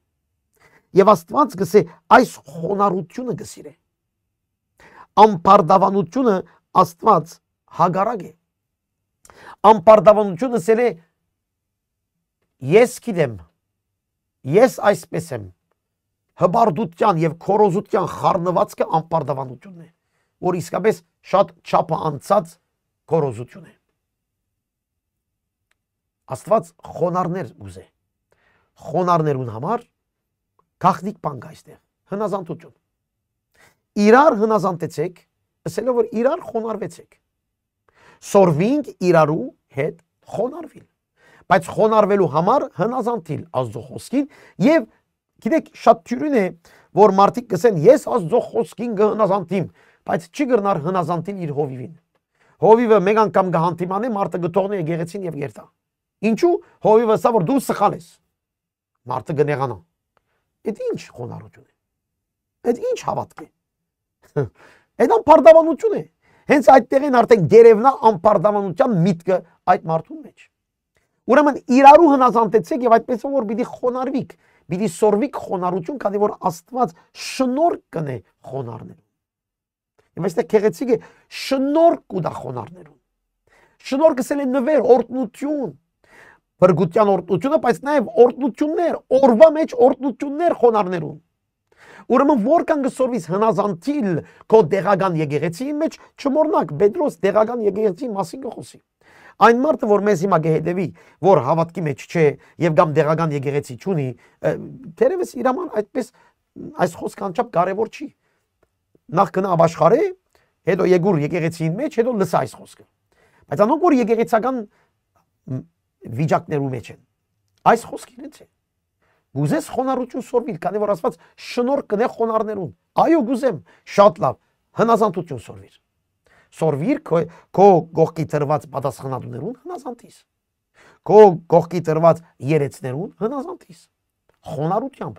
Եվ Աստված գսե այս խոնարհությունը գսիրե։ Ամպարդավանությունը Աստված հագարակ է։ Ամպարդավանությունը սել է ես գիտեմ, ես այսպես եմ։ Հբարդության եւ քորոզության խառնվածքը ամպարդավանությունն է, որ իսկապես շատ չափը անցած քորոզություն է։ Աստված խոնարհներ ուզե։ Խոնարհներուն համար գաղտնիք բան կա այստեղ, հնազանդություն։ Իրար հնազանդեցեք, ասելով որ իրար խոնարհվեցեք։ Սորվինք իրարու հետ խոնարհվիլ։ Բայց խոնարհվելու համար հնազանդիլ Աստծո խոսքին եւ գիտեք շատ թյուրին է որ մարդիկ կսեն ես Աստծո խոսքին կհնազանդիմ, բայց չի գրնար հնազանդիլ իր հովիվին։ Հովիվը մեկ անգամ կհանդիմանե, մարդը կթողնի եկեղեցին եւ երթա։ Ինչու հովիվը սա որ դու սխալ ես։ Մարդը կնեղանա։ Այդ ինչ խոնարհություն է։ Այդ ինչ հավատք է։ Այդ անպարդավանություն է։ Հենց այդտեղին արդեն գերևնա անպարդավանության միտքը այդ մարդուն մեջ։ Ուրեմն իրարու հնազանդեցեք եւ այդպես որ պիտի խոնարհվիք, պիտի սորվիք խոնարհություն, քանի որ Աստված շնորհք կնե խոնարհներուն։ Եվ այստեղ քեղեցիկ է շնորհք կուտա խոնարհներուն։ Շնորհքը սել է նվեր, օրհնություն, բրգության օրհնությունը, բայց նաեւ օրհնություններ, օրվա մեջ օրհնություններ խոնարհներուն։ Ուրեմն որքան կսորվիս հնազանդիլ քո դեղական եկեղեցիի մեջ, չմոռնաք Պետրոս դեղական եկեղեցի մասին կխոսի։ Այն մարդը, որ մեզ հիմա կհետևի, որ հավատքի մեջ չէ եւ կամ դեղական եկեղեցի չունի, թերևս իր համար այդպես այս խոսքը անչափ կարեւոր չի։ Նախ գնա ապաշխարե, հետո եկուր եկեղեցին մեջ, հետո լսա այս խոսքը։ Բայց անոնք որ եկեղեցական վիճակներու մեջ են, այս խոսքը իրենց է։ Գուզես խոնարհություն սորվիլ, քանի որ Աստված շնորհք կնե խոնարհներուն։ Այո, գուզեմ, շատ լավ, հնազանդություն սորվիր։ Սորվիր քո գողքի տրված պատասխանատուներուն հնազանդիս։ Քո գողքի տրված երեցներուն հնազանդիս։ Խոնարհությամբ,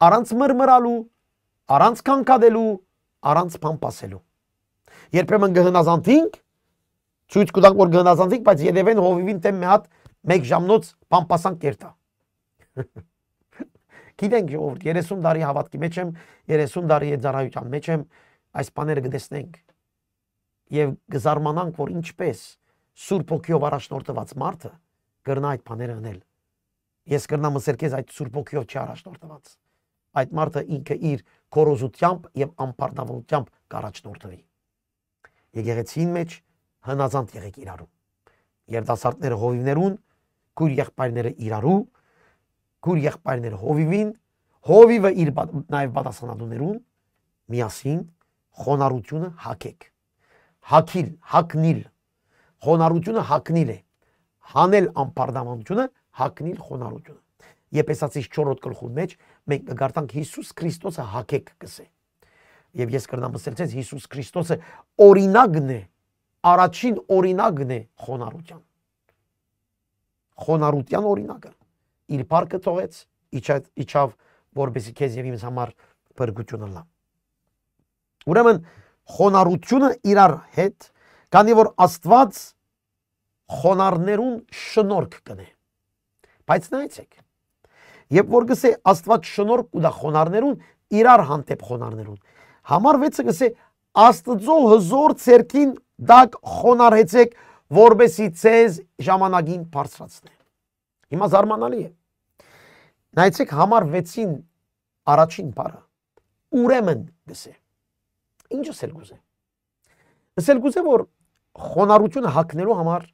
առանց մրմրալու, առանց քանքադելու, առանց փամփասելու։ Երբեմն կհնազանդենք, ցույց կտանք որ կհնազանդենք, բայց երևեն հովիվին տեմ մի հատ 1 ժամնոց փամփասանք կերտա։ Գիտենք ժողովուրդ 30 տարի հավատքի մեջ եմ, 30 տարի ծառայության մեջ եմ, այս բաները կտեսնենք։ եւ գզարմանանք, որ ինչպես Սուրբ Օքիով առաջնորդված մարդը կրնա այդ բաները անել։ Ես կրնամ ասել քեզ այդ Սուրբ Օքիով չի առաջնորդված։ Այդ մարդը ինքը իր կորոզությամբ եւ անպարտավորությամբ կառաջնորդվի։ Եկեղեցին մեջ հնազանդ եղեք իրարու։ Երիտասարդները հովիվներուն, քույր եղբայրները իրարու, քույր եղբայրները հովիվին, հովիվը իր նաեւ պատասխանատուներուն միասին խոնարհությունը հակեք։ Հակիլ, հակնիլ։ Խոնարհությունը հակնիլ է։ Հանել անպարտավորությունը, հակնիլ խոնարհությունը։ Եփեսացիս 4-րդ գլխում մեջ մենք կգարտանք Հիսուս Քրիստոսը հակեք կսե։ Եվ ես կրնամ ասել ցեզ Հիսուս Քրիստոսը օրինակն է, առաջին օրինակն է խոնարհության։ Խոնարհության օրինակը։ Իր փառքը թողեց, իջավ, որբեսի քեզ եւ ինձ համար բրգությունը լա։ Ուրեմն խոնարհությունը իրար հետ, քանի որ Աստված խոնարհներուն շնորհք կնե։ Բայց նայեցեք, երբ որ գսե Աստված շնորհք ու դա խոնարհներուն, իրար հանդեպ խոնարհներուն, համար 6-ը գսե Աստծո հզոր ցերքին դակ խոնարհեցեք, որբեսի ցեզ ժամանակին բարձրացնե։ Հիմա զարմանալի է։ Նայեցեք համար 6-ին առաջին բառը ուրեմն գսե։ Ինչ ասել գուզե։ Ասել գուզե, որ խոնարհությունը հակնելու համար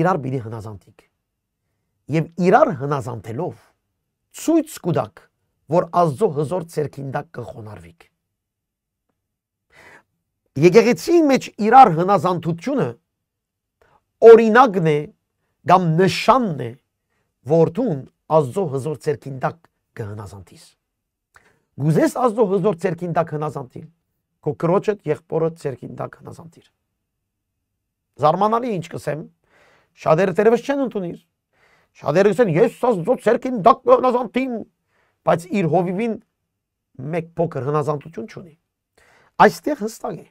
իրար պիտի հնազանդիկ։ Եվ իրար հնազանդելով ցույց կուտակ, որ Աստծո հզոր ցերքին դակ կխոնարհվիք։ Եկեղեցի մեջ իրար հնազանդությունը օրինակն է կամ նշանն է, որ դու Աստծո հզոր ցերքին դակ կհնազանդիս։ Գուզես Աստծո հզոր ցերքին դակ հնազանդիլ, քո կրոջդ եղբորդ ցերքին դակ հնազանդիր։ Զարմանալի ինչ կսեմ, շատերը դերևս չեն ընդունիր։ Շատերը կսեն ես Աստծո ցերքին դակ կհնազանդիմ, բայց իր հովիվին մեկ փոքր հնազանդություն չունի։ Այստեղ հստակ է։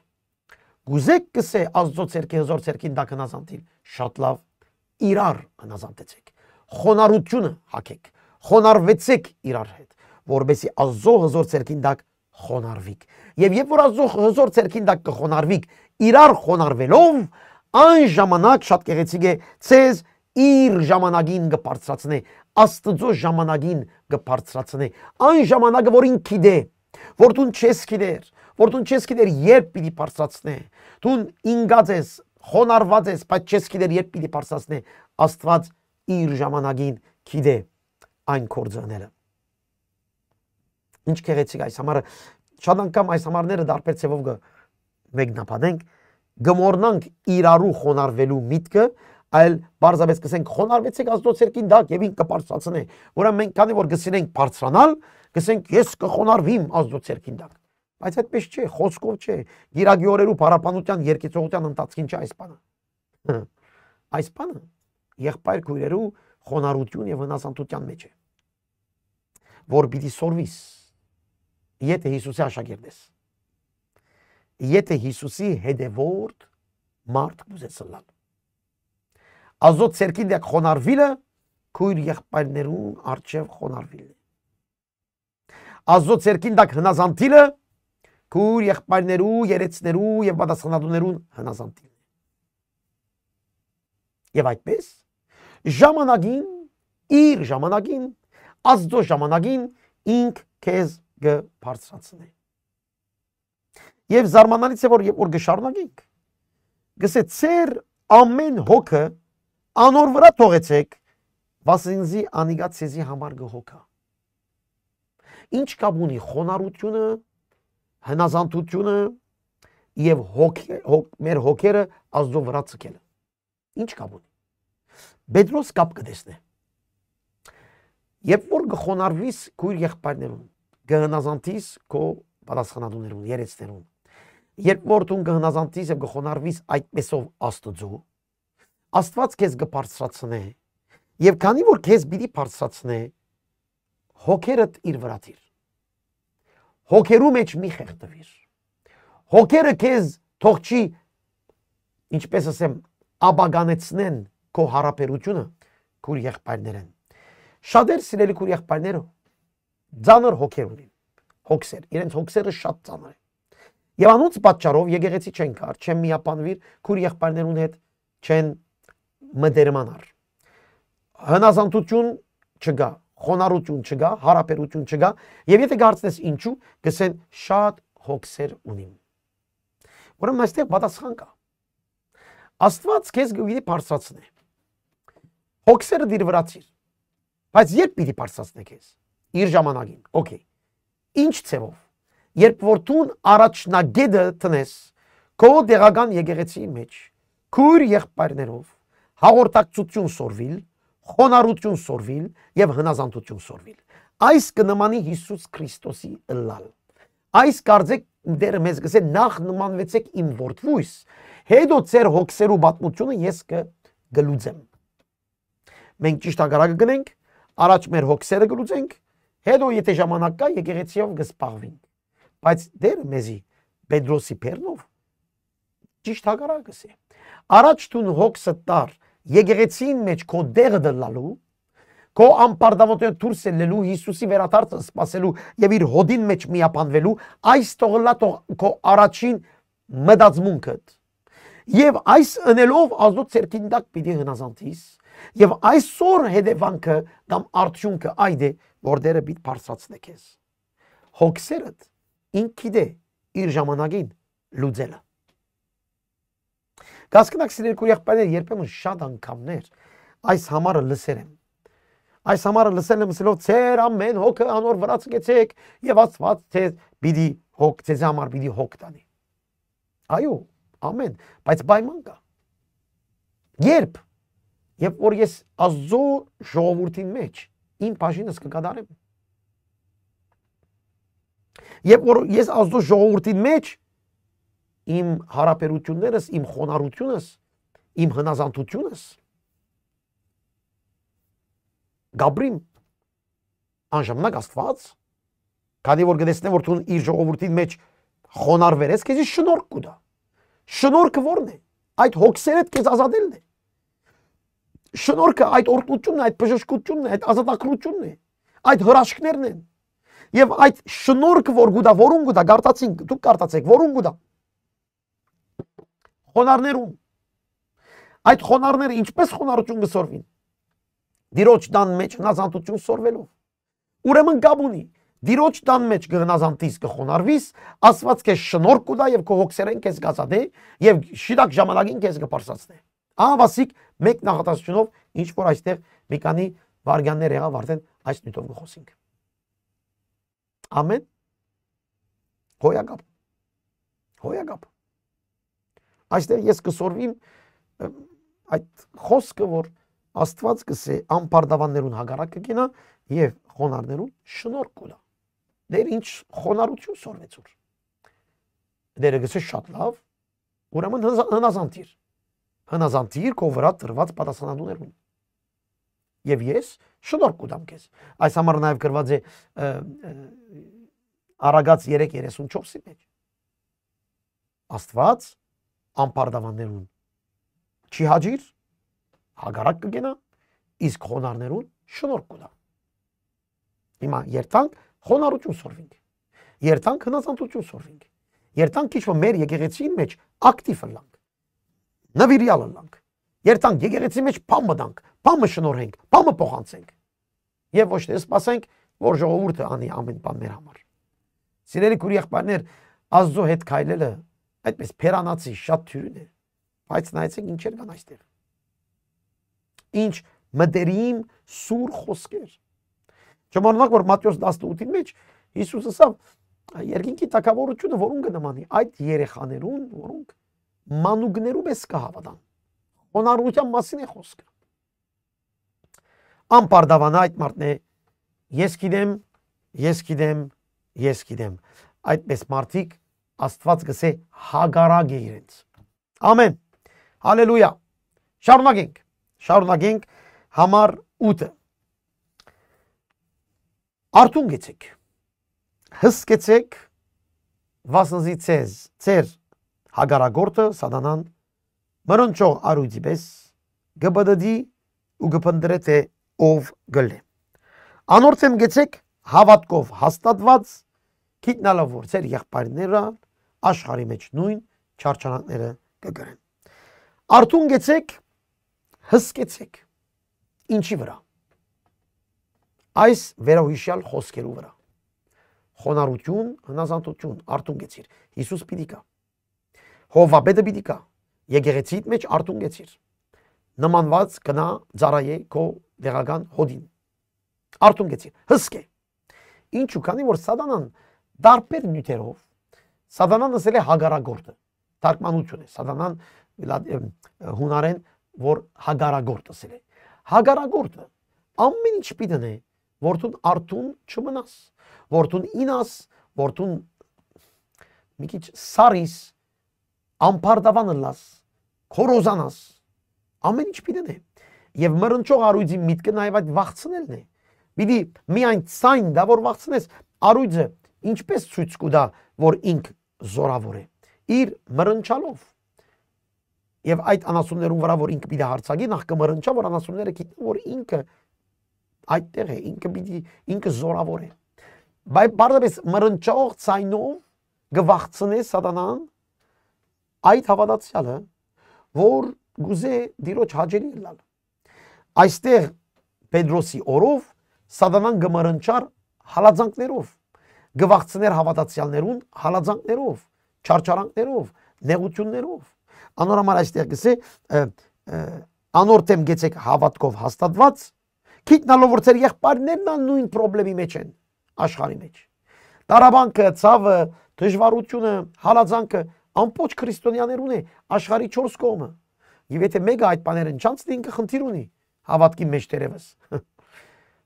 Գուզեք կսե Աստծո ցերքի հզոր ցերքին դակ հնազանդիլ, շատ լավ, իրար հնազանդեցեք։ Խոնարհությունը հակեք, խոնարհվեցեք իրար հետ, որբեսի Աստծո հզոր ցերքին դակ խոնարհվիք։ Եվ երբ որ Աստծո հզոր ցերքին դակ կխոնարհվիք, իրար խոնարհվելով, այն ժամանակ շատ գեղեցիկ է, ցեզ իր ժամանակին կբարձրացնե, Աստծո ժամանակին կբարձրացնե, այն ժամանակը, որ ինքը գիտե, որ դու չես գիտեր, որ դու չես գիտեր երբ պիտի բարձրացնե, դու ինգած ես, խոնարհված ես, բայց չես գիտեր երբ պիտի բարձրացնե, Աստված իր ժամանակին գիտե այն կորձանելը։ Ինչ գեղեցիկ այս համարը, շատ անգամ այս համարները դարբեր ցևով մեկնաբանենք, գմորնանք իրարու խոնարհվելու միտքը, այլ բարձրապես կսենք խոնարհվեցեք Աստծո ցերքին դակ եւ ինքը կբարձրացնե։ Ուրեմն մենք քանի որ գսինենք բարձրանալ, գսենք ես կխոնարհվիմ Աստծո ցերքին դակ։ Բայց այդպես չէ, խոսքով չէ, գիրագի օրերու փառապանության երկեցողության ընթացքին չէ այս բանը։ Այս բանը եղբայր քույրերու խոնարհություն եւ հնազանդության մեջ է, որ պիտի սորվիս, եթե Հիսուսի աշակերտ ես, եթե Հիսուսի հետևորդ մարդ կուզես լալ։ Աստծո ցերքին դակ խոնարհվելը քույր եղբայրներուն արչև խոնարհվելն է։ Աստծո ցերքին դակ հնազանդելը քույր եղբայրներու, երեցներու եւ պատասխանատուներուն հնազանդելն է։ Եվ այդպես ժամանակին, իր ժամանակին, Աստծո ժամանակին ինք քեզ կբարձրացնե։ Եվ զարմանալից է, որ երբ որ գշարունակենք, գսե ծեր ամեն հոգը անոր վրա թողեցեք, վասենզի անիգա ցեզի համար գհոգա։ Ինչ կապ ունի խոնարհությունը, հնազանդությունը եւ մեր հոգերը Աստծո վրա ցկելը։ Ինչ կապ ունի։ Պետրոս կապ կտեսնե։ Երբ որ գխոնարհվիս քույր եղբայրներուն, գհնազանդիս քո պատասխանատուներուն, երեցներուն, երբ որ դու գհնազանդիս եւ գխոնարհվիս այդպեսով Աստծո, Աստված քեզ կբարձրացնե, եւ քանի որ քեզ պիտի բարձրացնե, հոգերդ իր վրա դիր։ Հոգերու մեջ մի խեղդվիր։ Հոգերը քեզ թող չի, ինչպես ասեմ, աբագանեցնեն քո հարաբերությունը քույր եղբայրներեն։ Շատեր սիրելի քույր եղբայրները ծանր հոգեր ունին։ Հոգսեր, իրենց հոգսերը շատ ծանր է։ Եվ անոնց պատճառով եկեղեցի չեն կար, չեն միապանվիր, քուր եղբայրներուն հետ չեն մտերմանար։ Հնազանդություն չկա, խոնարհություն չկա, հարաբերություն չկա, եւ եթե հարցնես ինչու, գսեն շատ հոգսեր ունիմ։ Ուրեմն այստեղ պատասխան կա։ Աստված քեզ գիտի բարձրացնի։ Հոգսերը դիր վրացիր։ Բայց երբ պիտի բարձրացնի քեզ։ Իր ժամանակին։ Okay։ Ինչ ցևով։ Երբ որ դու առաջնագետը տնես, քո դեղական եկեղեցի մեջ, քույր եղբայրներով, հաղորդակցություն սորվիլ, խոնարհություն սորվիլ եւ հնազանդություն սորվիլ։ Այս կնմանի Հիսուս Քրիստոսի ըլլալ։ Այս կարծեք դեր մեզ գսե նախ նմանվեցեք իմ որդվույս, հետո ձեր հոգսերու պատմությունը ես կգլուծեմ։ Մենք ճիշտ հակառակը գնենք, առաջ մեր հոգսերը գլուծենք, հետո եթե ժամանակ կա եկեղեցիով կսպաղվենք։ Բայց դեր մեզի Պետրոսի Պերնով ճիշտ հակառակը է։ Առաջ դու հոգսը տար եկեղեցին մեջ քո դեղը դլալու, քո ամպարդավոտը դուրս ելնելու, Հիսուսի վերադարձը սպասելու եւ իր հոդին մեջ միապանվելու, այս թողլա քո առաջին մտածմունքդ։ Եվ այս ընելով ազոտ ցերքին դակ պիտի հնազանդիս, եւ այսօր հետևանքը կամ արդյունքը այդ է, որ դերը պիտի բարձրացնի քեզ։ Հոգսերդ ինքիդ է իր ժամանակին լուծելը։ Գասկնակ սիրելի քույր եղբայրներ, երբեմն շատ անգամներ այս համարը լսել եմ։ Այս համարը լսել եմ ասելով ծեր ամեն հոգը անոր վրա ցկեցեք եւ Աստված թե պիտի հոգ ձեզ համար պիտի հոգ տանի։ Այո, ամեն, բայց պայման կա։ Երբ որ ես Աստծո ժողովրդի մեջ իմ բաժինս կկատարեմ։ Երբ որ ես Աստծո ժողովրդի մեջ իմ հարաբերություններս, իմ խոնարհությունս, իմ հնազանդությունս Գաբրիմ անժամանակ Աստված, քանի որ գտեսնեմ որ դու իր ժողովրդի մեջ խոնարհվեր ես, քեզ շնորհք կուտա։ Շնորհքը ո՞րն է։ Այդ հոգսերդ քեզ ազատելն է։ Շնորհքը այդ օրհնությունն է, այդ բժշկությունն է, այդ ազատագրությունն է, այդ հրաշքներն են։ Եվ այդ շնորհքը որ գուտա, որուն գուտա, գարտացինք, դուք գարտացեք, որուն գուտա։ Խոնարհներում։ Այդ խոնարհները ինչպես խոնարհություն կսորվին։ Դիրոջ տան մեջ հնազանդություն սորվելով։ Ուրեմն կապ ունի։ Դիրոջ տան մեջ կհնազանդիս կխոնարհվիս, Աստված քեզ շնորհք կտա եւ քո հոգսերեն քեզ կազատե եւ շիրակ ժամանակին քեզ կբարձրացնի։ Ահավասիկ մեկ նախատեսությունով ինչ որ այստեղ մի քանի վարքյաններ եղավ արդեն այս նյութով կխոսենք։ Ամեն։ Հոյակապ։ Հոյակապ։ Այստեղ ես կսորվիմ այդ խոսքը որ Աստված կսե ամպարդավաններուն հագարակ կգնա եւ խոնարհներուն շնորհք կուտա։ Դեր ինչ խոնարհություն սորվեց ուր։ Դերը գսե շատ լավ, ուրեմն հնազանդիր։ Հնազանդիր քո վրա տրված պատասխանատուներուն։ Եվ ես շնորհք կուտամ քեզ։ Այս համար նաեւ գրված է Արագած 3:34-ի մեջ։ Աստված ամպարդավաններուն չի հաջիր հագարակ կգնա, իսկ խոնարհներուն շնորհք կուտա։ Հիմա երթանք խոնարհություն սորվինք։ Երթանք հնազանդություն սորվինք։ Երթանք քիչ մեր եկեղեցին մեջ ակտիվ լանք։ Նվիրյալ լանք։ Երթանք եկեղեցի մեջ փամը դանք, փամը շնորհենք, փամը փոխանցենք։ Եվ ոչ թե սպասենք, որ ժողովուրդը անի ամեն բան մեր համար։ Սիրելի քույր եղբայրներ, Աստծո հետ քայլելը այդպես փերանացի շատ թյուրին է, բայց նայեցեք ինչեր կան այստեղ։ Ինչ մտերիմ սուր խոսքեր։ Ժամանակ որ Մատթեոս 18-ի մեջ Հիսուսը ասավ երկինքի տակավորությունը որուն կնմանի այդ երեխաներուն, որոնք մանուկներու պես կհավատան։ Խոնարհության մասին է խոսքը։ Ամպարդավանա այդ մարդն է, ես գիտեմ, այդպես մարդիկ Աստված գսե հագարակ է իրենց։ Ամեն, հալելույա, շարունակենք համար 8-ը։ Արթուն գեցեք, հսկեցեք, վասնզի ծեր հագարագորդը սատանան մրնչող արույցի պես գբդդի ու գպնդրե թե ով գլե։ Անորթեմ գեցեք հավատքով հաստատված գիտնալով որ ձեր եղբայրները աշխարհի մեջ նույն չարչարանքները կգրեն։ Արթուն գեցեք, հսկեցեք։ Ինչի վրա։ Այս վերահիշյալ խոսքերու վրա։ Խոնարհություն, հնազանդություն, արթուն գեցիր։ Հիսուս պիտի կա։ Հովվապետը պիտի կա։ Եկեղեցիդ մեջ արթուն գեցիր։ Նմանված կնա ծառայե քո դեղական հոդին։ Արթուն գեցիր, հսկե։ Ինչու, քանի որ սատանան դարբեր նյութերով, սատանան ասել է հագարագորտը, թարգմանություն է, սատանան հունարեն, որ հագարագորտ ասել է։ Հագարագորտը ամեն ինչ պիտի որտուն արթուն չմնաս, որտուն ինաս, որտուն մի քիչ սարիս, ամփարդավան լաս, քորոզանաս, ամեն ինչ պիտի եւ մռնչող արույցի միտքը նաեւ այդ վախցնելն է։ Պիտի միայն ցայն դա որ վախցնես, արույցը ինչպես ցույց կտա, որ ինք զորավոր է, իր մռնչալով։ Եվ այդ անասուններուն վրա որ ինքը պիտի հարցակի, նախ կմռնչա, որ անասունները գիտնեն, որ ինքը այդտեղ է, ինքը զորավոր է։ Բայց բարձրապես մռնչող ցայնով գվախցնե սատանան այդ հավատացյալը, որ գուզե դիրոջ հաջելի լալ։ Այստեղ Պետրոսի օրով սատանան գմռնչար հալածանքներով, գվախցներ հավատացյալներուն հալածանքներով, չարչարանքներով, նեղություններով։ Անորոմար այստեղ գսե անորթեմ գեցեք հավատքով հաստատված, քիտնալով որ ձեր եղբայրներն նույն խնդրի մեջ են աշխարհի մեջ։ Տարաբանքը, ցավը, դժվարությունը, հալածանքը ամբողջ քրիստոնյաներուն է աշխարհի 4 կողմը։ Եվ եթե մեկը այդ բաներն չանցնի, ինքը խնդիր ունի հավատքի մեջ դերևս։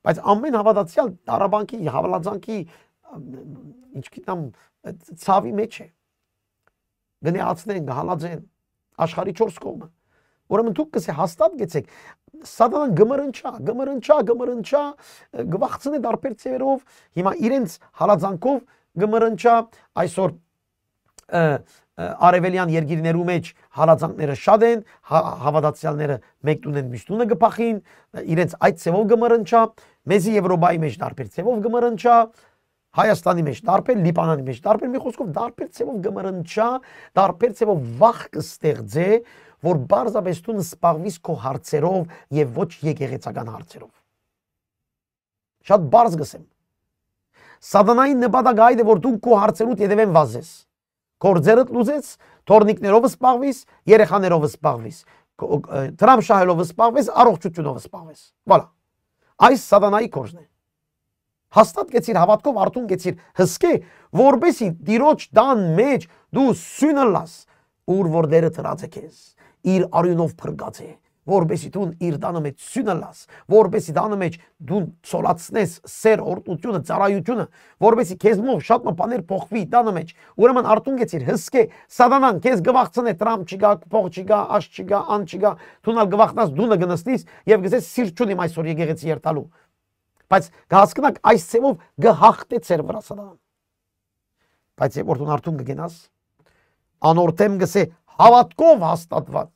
Բայց ամեն հավատացյալ տարաբանքի, հալածանքի ինչ գիտեմ ցավի մեջ է։ Գնացնեն, հալածեն աշխարհի 4 կողմը։ Ուրեմն դուք կսե հաստատ գեցեք, սատանան գմռնչա, գվախցնե դարբեր ծերով, հիմա իրենց հալածանքով գմռնչա, այսօր արևելյան երկիրներու մեջ հալածանքները շատ են, հավատացյալները մեկ տունեն միշտ տունը գփախին, իրենց այդ ծևով գմռնչա, մեզի Եվրոպայի մեջ դարբեր ծևով գմռնչա, Հայաստանի մեջ դարբեր, Լիբանանի մեջ դարբեր, մի խոսքով դարբեր ծևով գմռնչա, դարբեր ծևով վախ կստեղծե, որ բարձրապես դու սպառվիս քո հարցերով եւ ոչ եկեղեցական հարցերով։ Շատ բարձ գսեմ։ Սատանայի նպատակը այդ է, որ դու քո հարցերուդ յետևեն վազես։ Գործերդ լուծես, թորնիկներով սպառվիս, երեխաներով սպառվիս, տրամշահելով սպառվես, առողջությունով սպառվես։ Վալա։ Այս սատանայի կորձն է։ Հաստատ գեցիր հավատքով արթուն գեցիր հսկե, որբեսի դիրոջ դան մեջ դու սյունը լաս, ուր որ դերը տրած է քեզ, իր արյունով փրկած է, որբեսի դու իր դանը մեջ սյունը լաս, որբեսի դանը մեջ դու ցոլացնես սեր օրտությունը, ծառայությունը, որբեսի քեզմով շատ բաներ փոխվի դանը մեջ, ուրեմն արթուն գեցիր հսկե, սատանան քեզ գվախցնե տրամ չգա, փող չգա, աշ չգա, ան չգա, դու գվախնաս դու գնստիս եւ գսես սիրտ չունիմ այսօր եկեղեցի երթալու։ Բայց կհասկնաք այս ցևով գհախտե ծեր վրա սատանան։ Բայց երբ որ դու արթուն կգնաս, անորթեմ գսե հավատքով հաստատված։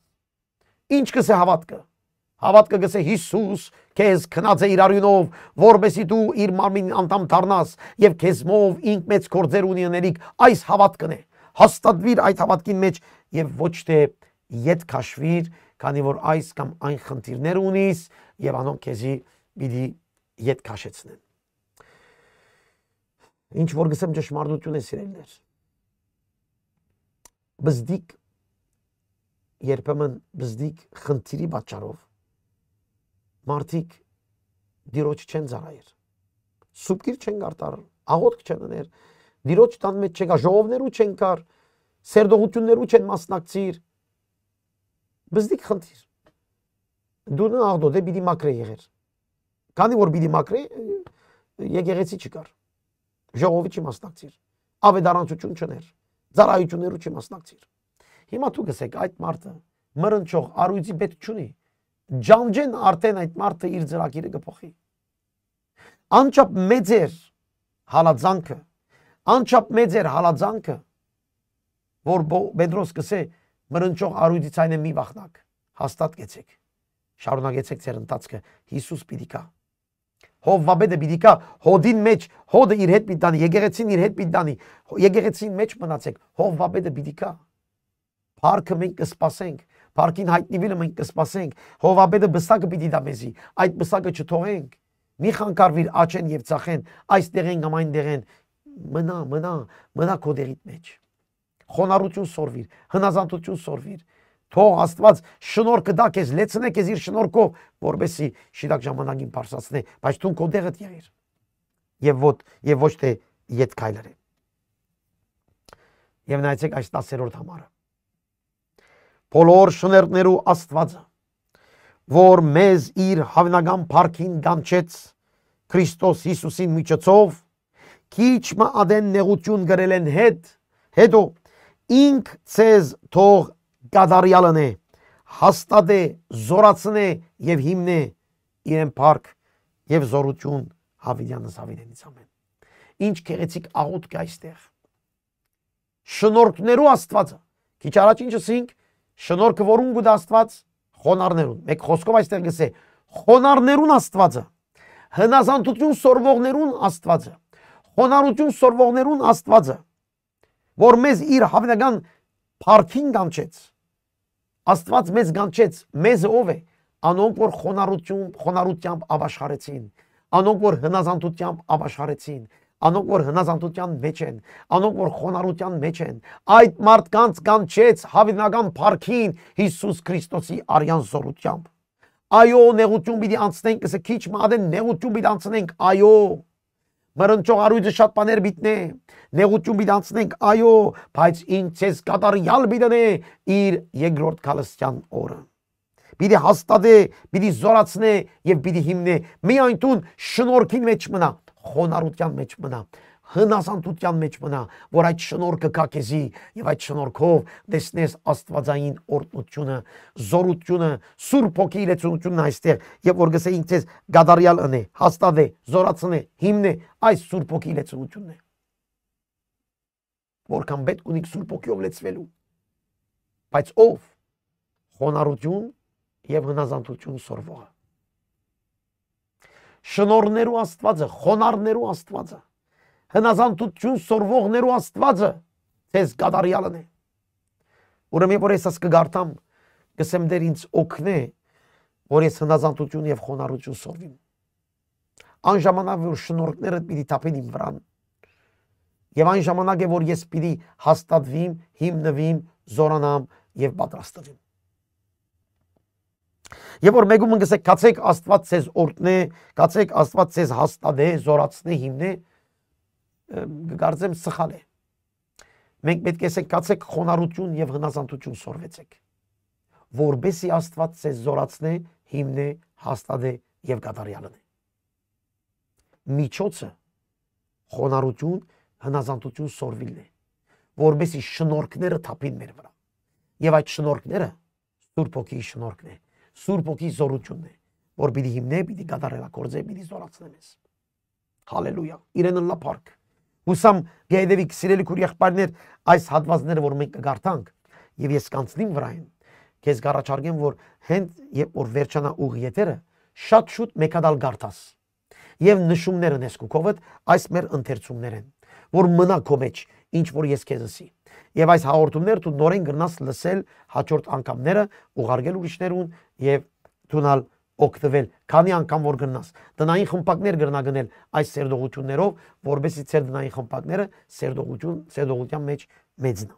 Ինչ գսե հավատքը։ Հավատքը գսե Հիսուս քեզ քնած է իր արյունով, որբեսի դու իր մարմին անդամ դառնաս եւ քեզմով ինք մեծ գործեր ունի անելիք, այս հավատքն է։ Հաստատվիր այդ հավատքին մեջ եւ ոչ թե յետ քաշվիր, քանի որ այս կամ այն խնդիրներ ունիս եւ անոնք քեզի պիտի յետ քաշեցնեն։ Ինչ որ գսեմ ճշմարտություն է սիրելիներ։ Բզդիկ երբեմն բզդիկ խնդիրի պատճառով մարդիկ դիրոջ չեն ծառայեր։ Սուբկիր չեն գարտար, աղոթք չեն աներ, դիրոջ տան մեջ չեկա, ժողովներու չեն կար, սերդողություններու չեն մասնակցիր։ Բզդիկ խնդիր։ Դու աղդոդ է պիտի մակրե եղեր։ Քանի որ պիտի մակրե, եկեղեցի չկար, ժողովի չի մասնակցիր, ավետարանչություն չներ, ծառայություններու չի մասնակցիր։ Հիմա դու գսեք այդ մարդը մռնչող արույցի պետք չունի, ջանջեն արդեն այդ մարդը իր ծրագիրը կփոխի։ Անչափ մեծ էր հալածանքը, որ Պետրոս գսե մռնչող արույցի ցայնը մի վախնակ, հաստատ գեցեք, շարունակեցեք ձեր ընթացքը, Հիսուս պիտի կա։ հով վաբեդը պիտի կա, հոդին մեջ, հոդը իր հետ պիտի տանի, եկեղեցին իր հետ պիտի տանի, եկեղեցին մեջ մնացեք, հով վաբեդը պիտի կա։ Փառքը մենք կսպասենք, փառքին հայտնիվելը մենք կսպասենք, հով վաբեդը բսակը պիտի տա մեզի, այդ բսակը չթողենք։ Մի խանգարվիր աչեն եւ ծախեն, այստեղ են կամ այնտեղ են, մնա քո դերիդ մեջ։ Խոնարհություն սորվիր, հնազանդություն սորվիր։ Թող Աստված շնորհքը տա քեզ, լեցնե քեզ իր շնորհքով, որովհետեւ շիրակ ժամանակին բարձրացնե, բայց դու քո դեղդ եղիր։ Եվ ոչ թե ետ քայլեր։ Եվ նայեցեք այս 10-րդ համարը։ Բոլոր շներներու Աստվածը, որ մեզ իր հավնական փառքին կանչեց Քրիստոս Հիսուսին միջոցով, քիչ մը ադեն նեղություն գրել են հետո ինք ցեզ թող գադարյալն է, հաստատե, զորացնե եւ հիմնե իրեն փառք եւ զորություն հավիդյանս հավիդենից ամեն։ Ինչ գեղեցիկ աղոթք կա այստեղ։ Շնորհքներու Աստվածը։ Քիչ առաջ ինչ ասինք, շնորհքը որուն գուտ Աստված խոնարներուն։ Մեկ խոսքով այստեղ գսե խոնարներուն Աստվածը, հնազանդություն սորվողներուն Աստվածը, խոնարհություն սորվողներուն Աստվածը, որ մեզ իր հավնական փառքին կանչեց։ Աստված մեզ կանչեց, մեզ ով է, անոնք որ խոնարհությամբ ապաշխարեցին, անոնք որ հնազանդությամբ ապաշխարեցին, անոնք որ հնազանդության մեջ են, անոնք որ խոնարհության մեջ են, այդ մարդկանց կանչեց հավնական փառքին Հիսուս Քրիստոսի արյան զորությամբ։ Այո, նեղություն պիտի անցնենք, ասե քիչ մադեն նեղություն պիտի անցնենք, այո։ Մրնչող արույցը շատ բաներ բիտնե, նեղություն պիտի անցնենք, այո, բայց ինձ ես կատարյալ պիտի իր երկրորդ քալստյան օրը։ Պիտի հաստատե, պիտի զորացնե եւ պիտի հիմնե, միայն տուն շնորհքին մեջ մնա, խոնարհության մեջ մնա, հնազանդության մեջ մնա, որ այդ շնորհքը կա քեզի եւ այդ շնորհքով տեսնես Աստվածային օրհնությունը, զորությունը, Սուրբ Հոգի լեցունությունն այստեղ եւ որ գսե ինձ գադարյալ ընե, հաստատե, զորացնե, հիմնե, այս Սուրբ Հոգի լեցունությունն է։ Որքան պետք ունի Սուրբ Հոգիով լեցվելու։ Բայց ով խոնարհություն եւ հնազանդություն սորվողը։ Շնորհներու Աստվածը, խոնարհներու Աստվածը, հնազանդություն սորվողներու Աստվածը ցեզ գադարյալն է։ Ուրեմն որ ես կգարտամ, գսեմ դեր ինձ օգնե, որ ես հնազանդություն եւ խոնարհություն սորվիմ։ Այն ժամանակ որ շնորհները պիտի տապեն իմ վրան։ Եվ այն ժամանակ է որ ես պիտի հաստատվիմ, հիմնվիմ, զորանամ եւ պատրաստվիմ։ Եվ որ մեկում ընկսեք կացեք Աստված ցեզ օրհնե, կացեք Աստված ցեզ հաստատե, զորացնե, հիմնե, գկարծեմ սխալ է։ Մենք պետք է կացեք խոնարհություն եւ հնազանդություն սորվեցեք, որբեսի Աստված ցեզ զորացնե, հիմնե, հաստատե եւ կատարյալն է։ Միջոցը խոնարհություն, հնազանդություն սորվիլն է, որբեսի շնորհքները թափին մեր վրա։ Եվ այդ շնորհքները Սուրբ Հոգիի շնորհքն է, Սուրբ Հոգի զորությունն է, որ պիտի հիմնե, պիտի կատարելագործե, պիտի զորացնե մեզ։ Հալելույա, իրեն լա փառք։ Հուսամ գեհդեվիկ սիրելի քույր եղբայրներ, այս հատվածները որ մենք կգարտանք եւ ես կանցնիմ վրային, քեզ կառաջարկեմ որ հենց երբ որ վերջանա ուղի եթերը, շատ շուտ մեկադալ գարտաս։ Եվ նշումները նեսկուքովդ այս մեր ընթերցումներ են, որ մնա քո մեջ, ինչ որ ես քեզ ասի։ Եվ այս հաղորդումները դու նորեն գրնաս լսել հաջորդ անգամները, ուղարկել ուրիշներուն եւ դունալ օգտվել, քանի անգամ որ գրնաս։ Տնային խմբակներ գրնա գնել այս սերդողություններով, որբեսի ծեր տնային խմբակները սերդողության մեջ մեծնա։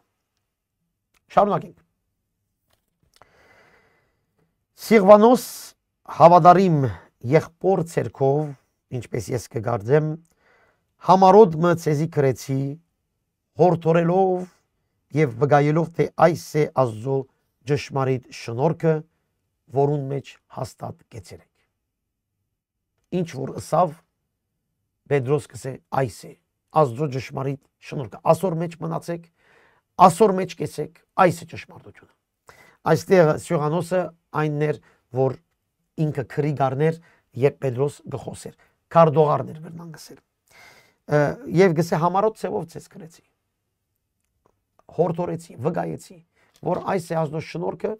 Շարունակենք։ Սիղվանոս հավատարիմ եղբոր ցերքով, ինչպես ես կգարձեմ, համարոտ մը ցեզի քրեցի, հորթորելով եւ վգայելով թե այս է Աստծո ճշմարիտ շնորհքը, որուն մեջ հաստատ կեցերեք։ Ինչ որ ըսավ Պետրոս կսե այս է Աստծո ճշմարիտ շնորհքը։ Ասոր մեջ մնացեք, ասոր մեջ կեցեք, այս է ճշմարտությունը։ Այստեղ Սյուղանոսը այններ, որ ինքը քրի գարներ եւ Պետրոս գխոսեր, քարդողարներ վերնան գսել։ Եվ գսե համարոտ ցևով ցես քրեցի։ Հորթորեցի, վգայեցի, որ այս է Աստծո շնորհքը,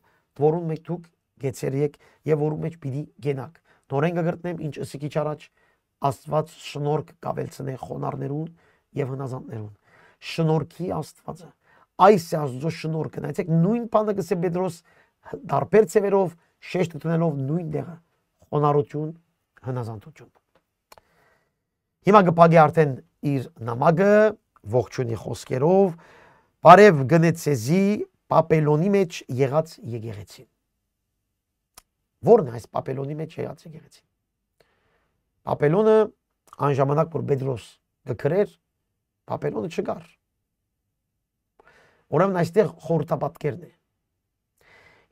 որուն մեջ դուք գեցերեք եւ որում մեջ պիտի գենաք։ Նորեն կգրտնեմ ինչ ըսի քիչ առաջ Աստված շնորհք կավելցնե խոնարհներուն եւ հնազանդներուն։ Շնորհքի Աստվածը։ Այս է Աստծո շնորհքը։ Նայեցեք նույն բանը գսե Պետրոս դարբեր ծևերով շեշտ տնելով նույն դեղը խոնարհություն, հնազանդություն։ Հիմա գպագի արդեն իր նամակը ողջունի խոսքերով բարև գնեցեզի Պապելոնի մեջ եղած եկեղեցին։ Որն է այս Պապելոնի մեջ եղած եկեղեցին։ Պապելոնը այն ժամանակ որ Պետրոս գկրեր Պապելոնը չկար։ Ուրեմն այստեղ խորհրդապատկերն է։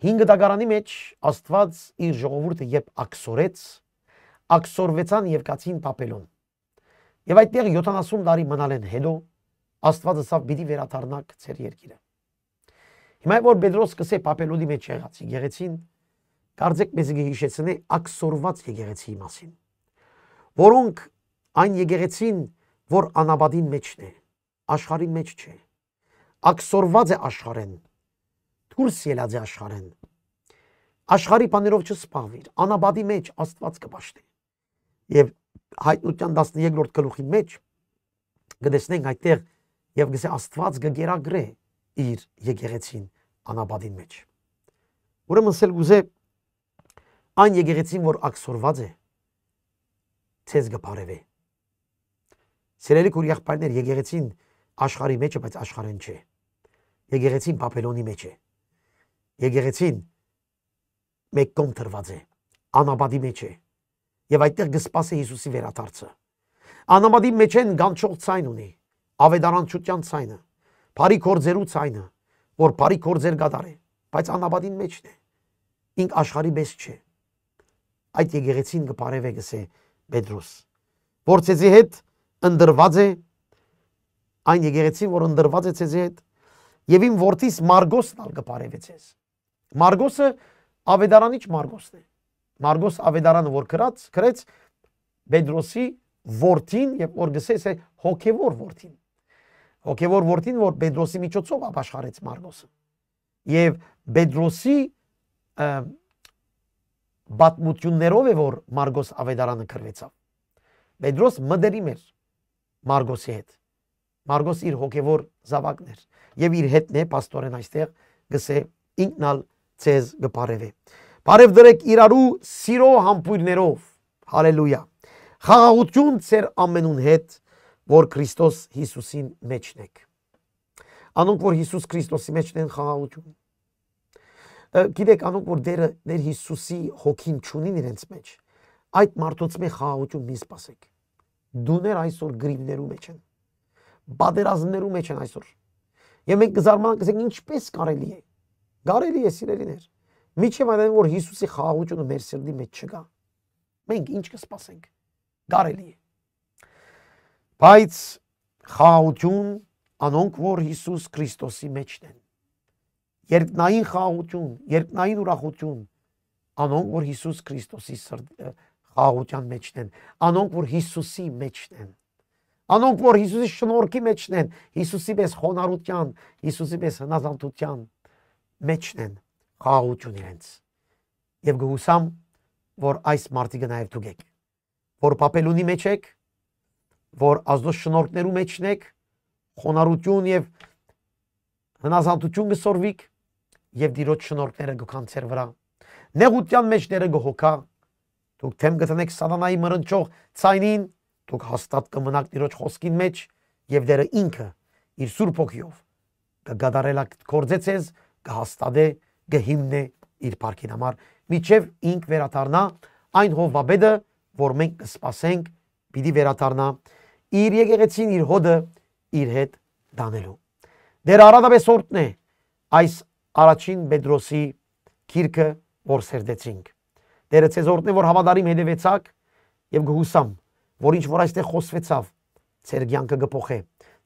5 դագարանի մեջ Աստված իր ժողովուրդը երբ աքսորվեցան եւ կացին Պապելոն։ Եվ այդտեղ 70 տարի մնալ են հետո Աստվածը ասավ պիտի վերադառնաք ձեր երկիրը։ Հիմա որ Պետրոս կսե Պապելոնի մեջ եղած եկեղեցին, կարծեք մեզ կհիշեցնե աքսորված եկեղեցի մասին, որոնք այն եկեղեցին, որ անաբադին մեջն է, աշխարհին մեջ չէ, աքսորված է աշխարհեն, դուրս ելած է աշխարհեն, աշխարհի բաներով չսպաղվիր, անաբադի մեջ Աստված կպաշտի։ Եվ հայտնության 13-րդ գլուխի մեջ կտեսնենք այդտեղ եւ գսե Աստված կգերագրե իր եկեղեցին անաբադին մեջ։ Ուրեմն սել գուզե այն եկեղեցին, որ աքսորված է, ցեզ կփարևե։ Սիրելի քույր եղբայրներ, եկեղեցին աշխարհի մեջ է, բայց աշխարհեն չէ։ Եկեղեցին Պապելոնի մեջ է։ Եկեղեցին մեկ կողմ թրված է, անաբադի մեջ է։ Եվ այդտեղ կսպասի Հիսուսի վերադարձը։ Անաբադի մեջ են գանչող ցայն ունի, ավետարանչության ցայնը, բարի գործերու ցայնը, որ բարի գործեր կատարե, բայց անաբադին մեջն է։ Ինք աշխարհի պես չէ։ Այդ եկեղեցին կփարևե գսե Պետրոս, որ ցեզի հետ ընդրված է, այն եկեղեցին, որ ընդրված է ցեզի հետ, եւ իմ որդիս Մարգոսն ալ կփարևե ցեզ։ Մարգոսը ավետարանիչ Մարգոսն է։ Մարգոս ավետարանը որ գրեց Պետրոսի որդին եւ որ գսես է հոգեվոր որդին։ Հոգեվոր որդին, որ Պետրոսի միջոցով ապաշխարեց Մարգոսը։ Եվ Պետրոսի բատմություններով է որ Մարգոս ավետարանը գրվեցավ։ Պետրոս մդերիմ էր Մարգոսի հետ։ Մարգոս իր հոգեվոր զավակն էր եւ իր հետն է պաստորեն այստեղ գսե ինքնալ ցեզ գպարևե։ Բարև դրեք իրարու սիրո համբույրներով, հալելույա, խաղաղություն ձեր ամենուն հետ, որ Քրիստոս Հիսուսին մեջն եք։ Անոնք, որ Հիսուս Քրիստոսի մեջն են խաղաղություն։ Գիտեք, անոնք, որ դեր Հիսուսի հոգին չունին իրենց մեջ, այդ մարդոց մեջ խաղաղություն մի սպասեք։ Դուներ այսօր գրիվներու մեջ են, բادرազմներու մեջ են այսօր։ Եվ մենք կզարմանանք, ասենք ինչպես կարելի է։ Կարելի է սիրելիներ։ Միջև այն որ Հիսուսի խաղաղությունը մեր սրտի մեջ չկա։ Մենք ինչ կսպասենք։ Կարելի է։ Բայց խաղաղություն անոնք որ Հիսուս Քրիստոսի մեջն են։ Երկնային խաղաղություն, երկնային ուրախություն անոնք որ Հիսուս Քրիստոսի խաղաղության մեջն են, անոնք որ Հիսուսի մեջն են։ Անոնք որ Հիսուսի շնորհքի մեջն են, Հիսուսի պես խոնարհության, Հիսուսի պես հնազանդության մեջն են, խաղաղություն իրենց։ Եվ գուսամ, որ այս մարդիկը նաև դուք եք, որ Պապելոնի մեջ եք, որ Աստծո շնորհքներու մեջն եք, խոնարհություն եւ հնազանդություն կսորվիք եւ Տիրոջ շնորհքները գքան ձեր վրա։ Նեղության մեջ դերը գողոքա, դուք թեմ գտնեք սատանայի մռնչող ցայնին, դուք հաստատ կմնաք Տիրոջ խոսքին մեջ եւ դերը ինքը իր սուրբ հոգիով կգադարելա կորձեցես, կհաստատե, կհիմնե իր փառքին համար, միջև ինք վերադառնա այն հովվաբեդը, որ մենք կսպասենք, պիտի վերադառնա իր եկեղեցին իր հոդը իր հետ դանելու։ Դեր արադաբես օրտն է այս առաջին Պետրոսի քիրքը, որ սերդեցինք։ Դերը ցեզ օրտն է, որ հավատարիմ հետևեցաք եւ գհուսամ, որ ինչ որ այստեղ խոսվեցավ, ձեր կյանքը կփոխե,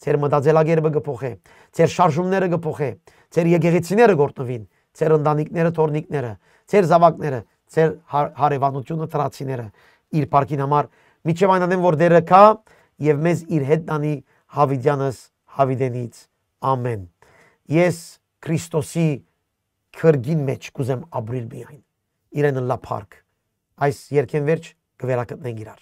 ձեր մտածելակերպը կփոխե, ձեր շարժումները կփոխե, ձեր եկեղեցիները գործնվին, ձեր ընտանիքները, թորնիկները, ձեր զավակները, ձեր հարևանությունը, տրացիները իր փառքին համար, միջև այն անեմ, որ դերը կա եւ մեզ իր հետ տանի Հավիդյանս Հավիդենից ամեն։ Ես Քրիստոսի քրգին մեջ կուզեմ ապրիլ միայն, իրեն լա փառք, այս երկեն վերջ կվերակտնենք իրար։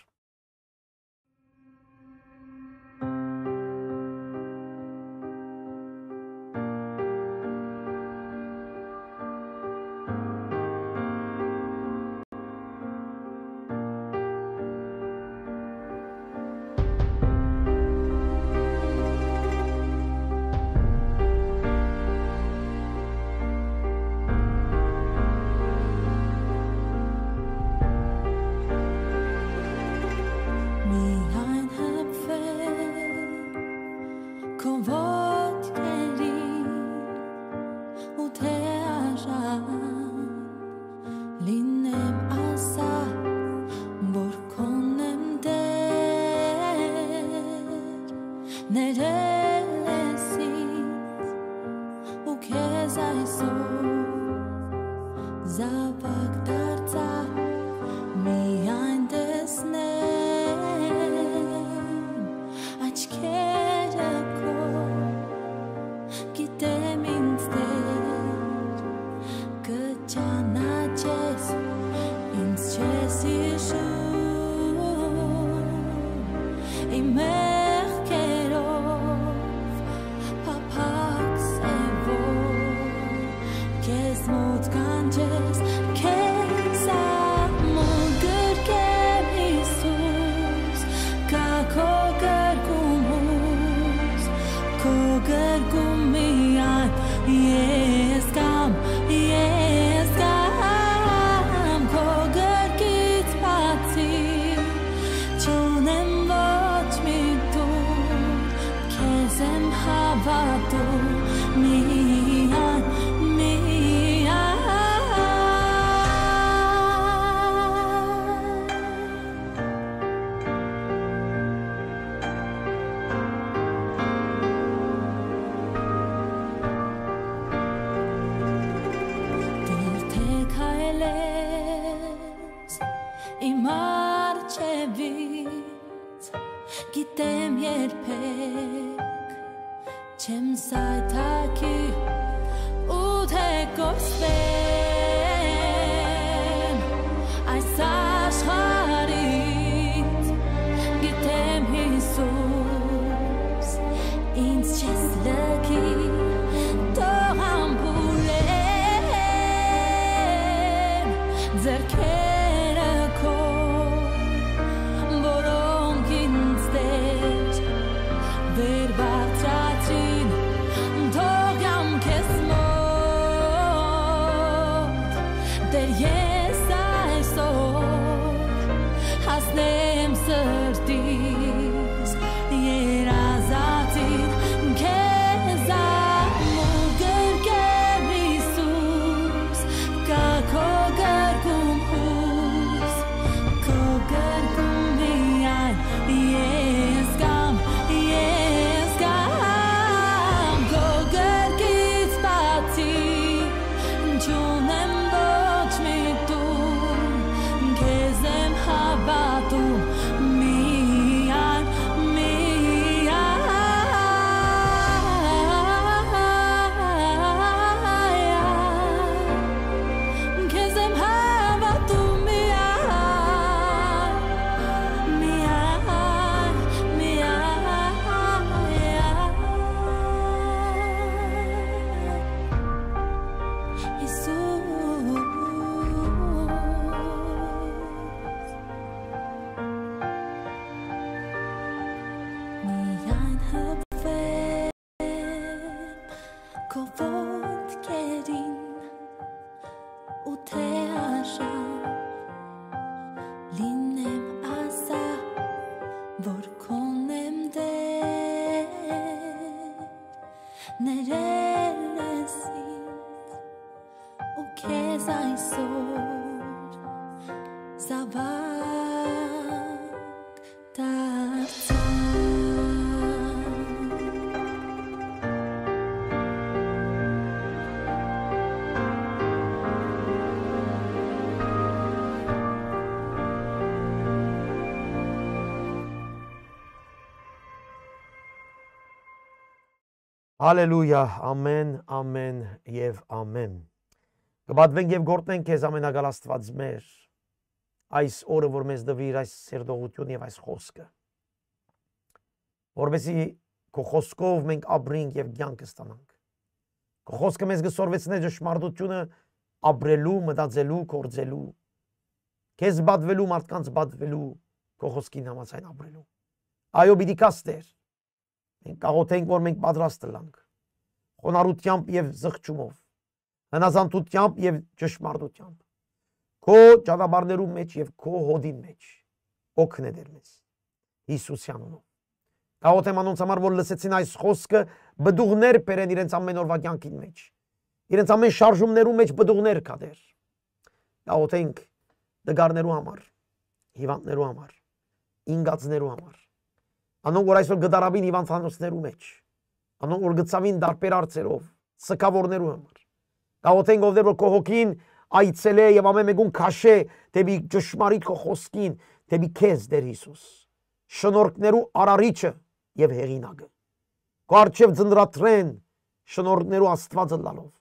արջևից գիտեմ երբեք չեմ սայթաքի ու թե կորսվեմ այս աշխարհից գիտեմ Հիսուս ինձ չես լքի թող ամբուրեմ ձեռքերը քո որոնք ինձ դեր վեր բարձրացրին թող գամ քեզ մոտ դեր ես այսօր հասնեմ սրտիս երազածին քեզ ամուր գրկեմ Հիսուս կա քո գրկում հույս քո գրկում միայն ես կամ քո գրկից բացի չունեմ ոչ մի տուն քեզ եմ հավատում միայն քեզ եմ հավատում միայն հպվեմ քո ոտքերին ու թե արժան լինեմ ասա որ քոնեմ դեր ներել ես ինձ ու քեզ այսօր զավակ դարձա Հալելույա, ամեն, ամեն եւ ամեն։ Կպատվենք եւ գործենք քեզ ամենագալ Աստված մեր, այս օրը, որ մեզ դվիր այս սերտողություն եւ այս խոսքը, որովհետեւ քո խոսքով մենք ապրենք եւ կյանք ստանանք։ Քո խոսքը մեզ կսորվեցնե ճշմարտությունը ապրելու, մտածելու, գործելու, քեզ բադվելու, մարդկանց բադվելու, քո խոսքին համաձայն ապրելու։ Այո, պիտի կաստեր։ Մենք կաղոթենք, որ մենք պատրաստ լանք, խոնարհությամբ եւ զղջումով, հնազանդությամբ եւ ճշմարտությամբ, քո ճանապարհներու մեջ եւ քո հոդի մեջ, օգնե դեր մեզ, Հիսուսի անունով։ Կաղոթեմ անոնց համար, որ լսեցին այս խոսքը, բդուղներ բերեն իրենց ամեն օրվա կյանքին մեջ, իրենց ամեն շարժումներու մեջ բդուղներ կա դեր։ Կաղոթենք դգարներու համար, հիվանդներու համար, ինգածներու համար, անոնք որ այսօր գդարավին հիվանդանոցներու մեջ, անոնք որ գծավին դարբեր արծերով, սկավորներու համար։ Կաղոթենք ով դեր որ քո հոգին այցել է եւ ամեն մեկուն քաշե դեպի ճշմարիտ քո խոսքին, դեպի քեզ դեր Հիսուս, շնորհքներու արարիչը եւ հեղինակը։ Քո արչեւ ծնդրատրեն շնորհքներու Աստվածը լալով,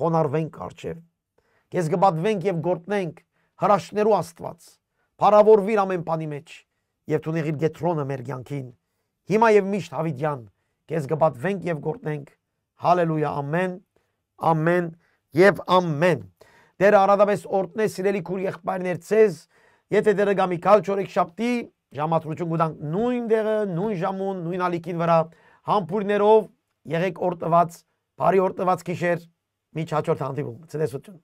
խոնարհվենք արչեւ։ Քեզ կպատվենք եւ գործնենք հրաշքներու Աստված, փառավորվիր ամեն բանի մեջ եւ թունեղիր գետրոնը մեր կյանքին։ Հիմա եւ միշտ հավիտյան քեզ կպատվենք եւ գործնենք։ Հալելույա, ամեն, ամեն եւ ամեն։ Դեր արադավես օրտնե սիրելի քուր եղբայրներ ցեզ, եթե դերը գամի քալչորեք շապտի, ժամատրություն գուտանք նույն դեղը, նույն ժամուն, նույն ալիքին վրա, համբուրներով եղեք օրտված, բարի օրտված գիշեր, միջ հաջորդ հանդիպում։ Ցտեսություն։